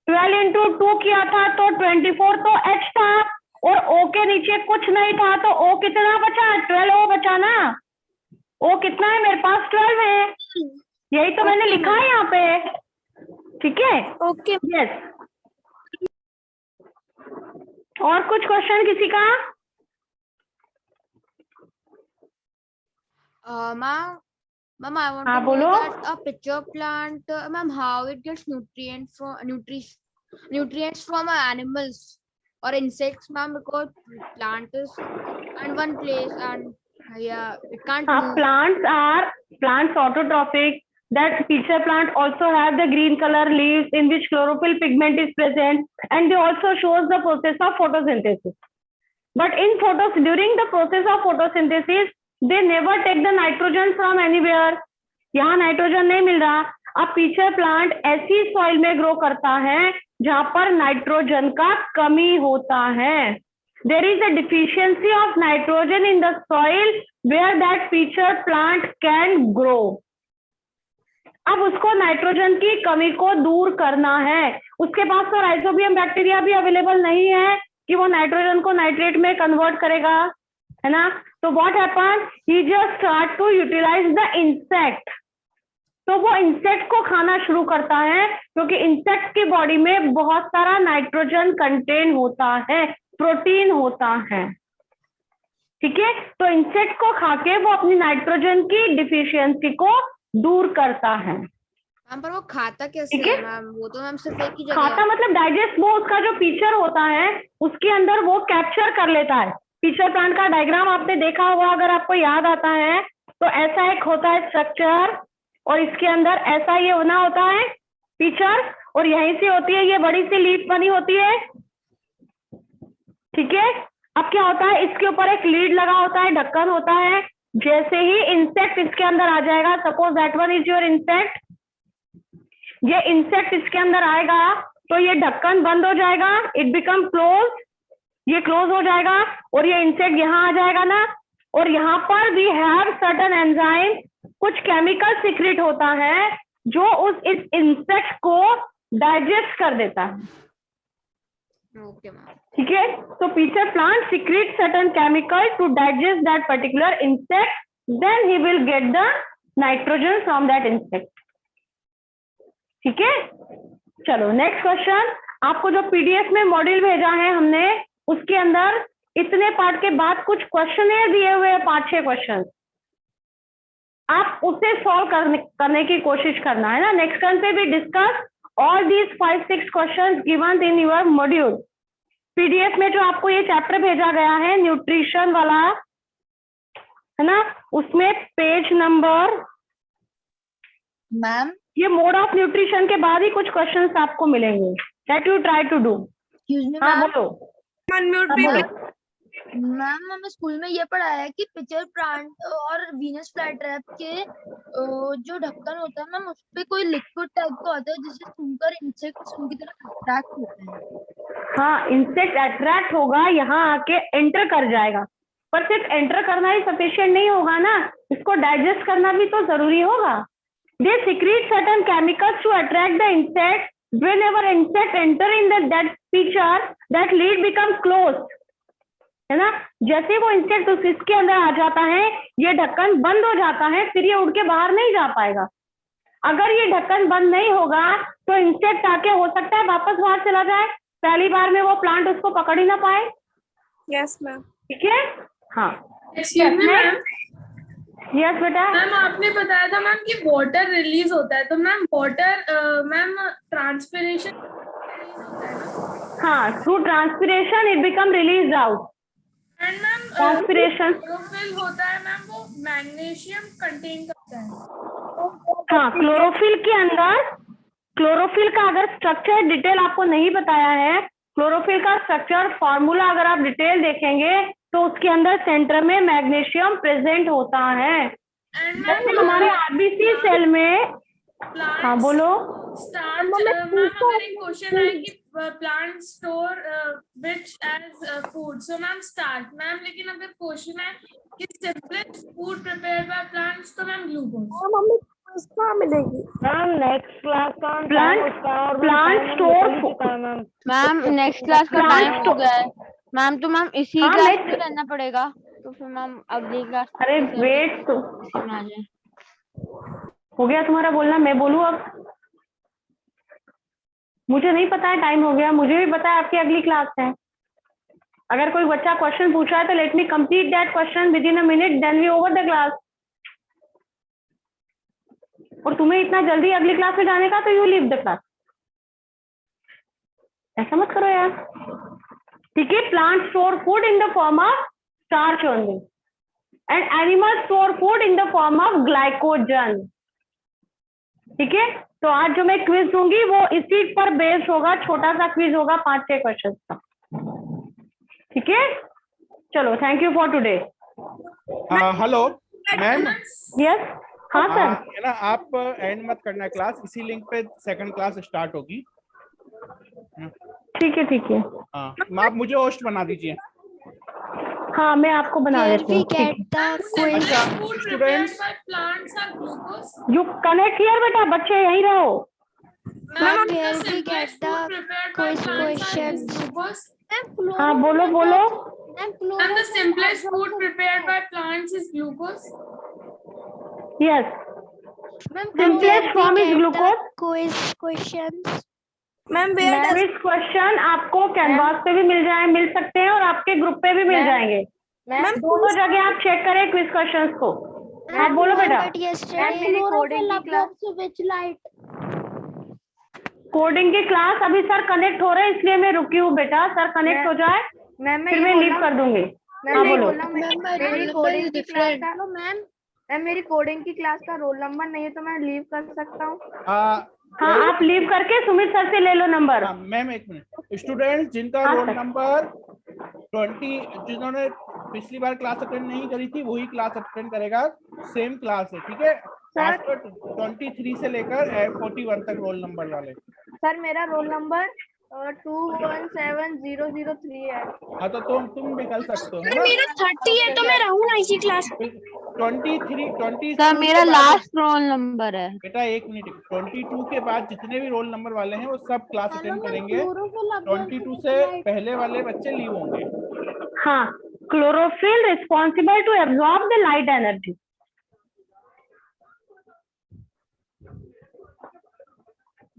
S1: 12 into 2 किया था तो 24 तो H था, और O के नीचे कुछ नहीं था, तो O कितना बचा? 12O बचा ना. O कितना है मेरे पास? 12 है. यही तो मैंने लिखा है यहाँ पे. ठीक है,
S2: ओके
S1: यस. और कुछ क्वेश्चन किसी का?
S5: Ma'am, I want
S1: हाँ,
S5: to know
S1: बोलो.
S5: that a pitcher plant, ma'am, how it gets nutrients from animals or insects, ma'am, because plant is in one place and yeah, it can't move.
S1: Plants autotrophic. That pitcher plant also have the green color leaves in which chlorophyll pigment is present, and they also shows the process of photosynthesis. But during the process of photosynthesis, they never take the nitrogen from anywhere. यहाँ nitrogen नहीं मिल रहा. अब pitcher plant ऐसी soil में grow करता है जहां पर नाइट्रोजन का कमी होता है. There is a deficiency of nitrogen in the soil where that pitcher plant can grow. अब उसको नाइट्रोजन की कमी को दूर करना है. उसके पास तो राइजोबियम बैक्टीरिया भी अवेलेबल नहीं है कि वो नाइट्रोजन को नाइट्रेट में कन्वर्ट करेगा, है ना. तो what happen, he just start to utilise the insect. तो वो इंसेक्ट को खाना शुरू करता है, क्योंकि इंसेक्ट की बॉडी में बहुत सारा नाइट्रोजन कंटेन होता है, प्रोटीन होता है. ठीक है, तो इंसेक्ट को खाके वो अपनी नाइट्रोजन की डिफिशियंसी को दूर करता है.
S5: मैम पर वो खाता कैसे
S1: ठीक है?
S5: है मैम? वो तो मैम सिर्फ एक ही जगह
S1: खाता मतलब डाइजेस्ट, वो उसका जो फीचर होता है उसके अंदर वो कैप्चर कर लेता है. फीचर प्लांट का डायग्राम आपने देखा होगा, अगर आपको याद आता है तो ऐसा एक होता है स्ट्रक्चर, और इसके अंदर ऐसा ये होना होता है फीचर, और यहीं से होती है ये बड़ी सी लीफ बनी होती है. ठीक है, अब क्या होता है, इसके ऊपर एक लीड लगा होता है, ढक्कन होता है. जैसे ही इंसेक्ट इसके अंदर आ जाएगा, suppose that one is your insect, ये इंसेक्ट इसके अंदर आएगा तो ये ढक्कन बंद हो जाएगा, इट बिकम क्लोज, ये क्लोज हो जाएगा, और ये इंसेक्ट यहाँ आ जाएगा ना, और यहाँ पर वी हैव सर्टेन एंजाइम, कुछ केमिकल सीक्रेट होता है जो इस इंसेक्ट को डाइजेस्ट कर देता है.
S5: Okay ma'am.
S1: ठीक है, तो pitcher plant secretes certain chemical to digest that particular insect, then he will get the nitrogen from that insect. ठीक है, चलो नेक्स्ट क्वेश्चन. आपको जो पीडीएफ में मॉड्यूल भेजा है हमने, उसके अंदर इतने पार्ट के बाद कुछ क्वेश्चन दिए हुए हैं, 5-6 क्वेश्चन. आप उसे सॉल्व करने की कोशिश करना है ना. नेक्स्ट टर्न पे भी discuss all these 5-6 questions given in your module. PDF में जो आपको ये चैप्टर भेजा गया है न्यूट्रिशन वाला, है ना, उसमें पेज नंबर,
S5: मैम
S1: ये मोड ऑफ न्यूट्रिशन के बाद ही कुछ क्वेश्चंस आपको मिलेंगे. That you try to do.
S5: Excuse me
S1: हाँ
S5: मैम.
S1: बोलो.
S6: अनम्यूट
S1: हाँ,
S6: भी
S1: बोलो.
S5: मैम हमने स्कूल में ये पढ़ा है कि पिचर प्लांट और वीनस फ्लाईट्रैप के जो ढक्कन होता है मैम, उस पे कोई लिक्विड टाइप का होता है जिससे सुनकर इंसेक्ट्स उनकी तरफ अट्रैक्ट होते हैं.
S1: हाँ, इंसेक्ट अट्रैक्ट होगा, यहाँ आके एंटर कर जाएगा, पर सिर्फ एंटर करना ही सफिशिएंट नहीं होगा ना, इसको डाइजेस्ट करना भी तो जरूरी होगा. They secrete certain chemicals to attract the insect. Whenever insect enter in that feature, that lid becomes closed. है ना। जैसे वो इंसेक्ट उस इसके अंदर आ जाता है, ये ढक्कन बंद हो जाता है, फिर ये उड़ के बाहर नहीं जा पाएगा। अगर ये ढक्कन बंद नहीं होगा तो इंसेक्ट आके हो सकता है वापस बाहर चला जाए, पहली बार में वो प्लांट उसको पकड़ ही ना पाए।
S6: Yes ma'am.
S1: ठीक है, हाँ।
S8: एक्सक्यूज मी मैम,
S1: यस बेटा।
S8: मैम आपने बताया था मैम कि वाटर रिलीज होता है, तो मैम वाटर मैम ट्रांसपिरेशन होता है ना?
S1: हाँ, through transpiration it become release out.
S8: And ma'am
S1: transpiration,
S8: chlorophyll होता है मैम, वो मैग्नीशियम कंटेन करता है।
S1: हाँ, क्लोरोफिल के अंदर, क्लोरोफिल का अगर स्ट्रक्चर डिटेल आपको नहीं बताया है, क्लोरोफिल का स्ट्रक्चर फॉर्मूला अगर आप डिटेल देखेंगे तो उसके अंदर सेंटर में मैग्नीशियम प्रेजेंट होता है।
S8: एंड
S1: जैसे हमारे आरबीसी सेल में, हाँ बोलो।
S8: स्टार्च मैम, अगर एक क्वेश्चन है कि plant store which as food, so ma'am starch ma'am, लेकिन अगर क्वेश्चन है कि simplest food prepared by plants, तो मैम ग्लूकोज।
S6: मम्मी कहाँ मिलेगी?
S4: मैम नेक्स्ट क्लास का
S1: plant store,
S9: ma'am next class का
S1: Plant
S9: टाइम हो गया है मैम, तो मैम इसी
S1: हाँ,
S9: क्लास
S1: next-
S9: में रहना पड़ेगा, तो फिर मैम अगली क्लास
S1: अरे वेट तो
S9: में आ जाए।
S1: हो गया तुम्हारा बोलना, मैं बोलूं अब? मुझे नहीं पता है, टाइम हो गया। मुझे भी पता है आपकी अगली क्लास है। अगर कोई बच्चा क्वेश्चन पूछ रहा है तो let me complete that question within a minute, then we over the class. और तुम्हें इतना जल्दी अगली क्लास में जाने का, तो यू लीव द क्लास। ऐसा मत करो यार, ठीक है। Plant store food in the form of starch only, and animal store food in the form of glycogen. ठीक है, तो आज जो मैं क्विज दूंगी वो इसी पर बेस्ड होगा, छोटा सा क्विज होगा 5-6 क्वेश्चन का। ठीक है, चलो, thank you for today.
S10: Hello ma'am.
S1: Yes, हाँ सर।
S10: है ना, आप एंड मत करना क्लास, इसी लिंक पे सेकंड क्लास स्टार्ट होगी।
S1: ठीक है, ठीक है।
S10: हाँ, आप मुझे होस्ट बना दीजिए।
S1: हाँ, मैं आपको बना
S7: Here
S1: देती
S7: we
S1: हूँ।
S7: get the quiz.
S10: अच्छा
S8: food prepared
S10: students,
S8: by plants are glucose.
S1: You connect here बेटा, बच्चे यहीं रहो।
S7: Ma'am,
S8: the
S7: here we
S8: simplest
S7: get
S8: food
S7: the
S8: prepared by
S7: quiz
S8: plants are
S7: questions.
S8: glucose.
S1: हाँ, बोलो बोलो।
S8: And the simplest food prepared by plants is glucose.
S1: Yes,
S7: Ma'am,
S1: Simplest
S7: here we
S1: form is
S7: get the
S1: glucose.
S7: quiz questions.
S6: Ma'am where does
S1: quiz question आपको Canvas पे भी मिल सकते हैं और आपके ग्रुप पे भी मिल जाएंगे।
S6: मैम
S1: दोनों जगह आप चेक करें क्विज क्वेश्चंस को। आप बोलो बेटा।
S7: But yesterday
S2: which light?
S1: Coding की क्लास अभी सर कनेक्ट हो रहे हैं, इसलिए मैं रुकी हूँ बेटा। सर कनेक्ट हो जाए फिर मैं लीव कर दूंगी। हाँ बोलो।
S6: मेरी कोडिंग की क्लास का मैम मेरी कोडिंग की क्लास का रोल नंबर नहीं है, तो मैं लीव कर सकता हूँ?
S1: हाँ, आप लीव करके सुमित सर से ले लो नंबर।
S10: मैम एक मिनट। स्टूडेंट्स जिनका
S1: हाँ,
S10: रोल
S1: सर।
S10: नंबर 20, जिन्होंने पिछली बार क्लास अटेंड नहीं करी थी, वही क्लास अटेंड करेगा। सेम क्लास है, ठीक है। आफ्टर 23 से लेकर 41 तक रोल नंबर वाले।
S6: सर मेरा रोल नंबर 217003 है।
S10: हाँ, तो तुम निकल सकते हो, है ना।
S2: मेरा 30 है, तो मैं रहूँ ना इसी क्लास में।
S10: 20
S9: सर मेरा लास्ट रोल नंबर है।
S10: बेटा एक मिनट। 22 के बाद जितने भी रोल नंबर वाले हैं वो सब क्लास अटेंड करेंगे। 22 से पहले वाले बच्चे लीव होंगे।
S1: हाँ, chlorophyll responsible to absorb the light energy.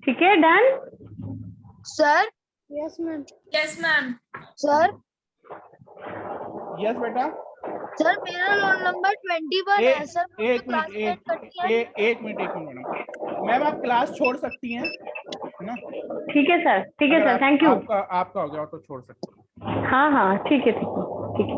S1: ठीक है, done.
S5: Sir
S8: Yes, ma'am.
S5: Sir
S10: yes बेटा।
S5: सर मेरा रोल नंबर 21 है सर। मुझे
S10: एक
S5: क्लास
S10: मिनट
S5: अटेंड करनी है।
S10: एक मिनट मैडम। मैम आप क्लास छोड़ सकती हैं, है ना।
S1: ठीक है सर, ठीक है
S10: अगर
S1: सर, थैंक यू।
S10: आपका हो गया तो छोड़ सकते हैं।
S1: हाँ हाँ, ठीक है, ठीक है, ठीक है।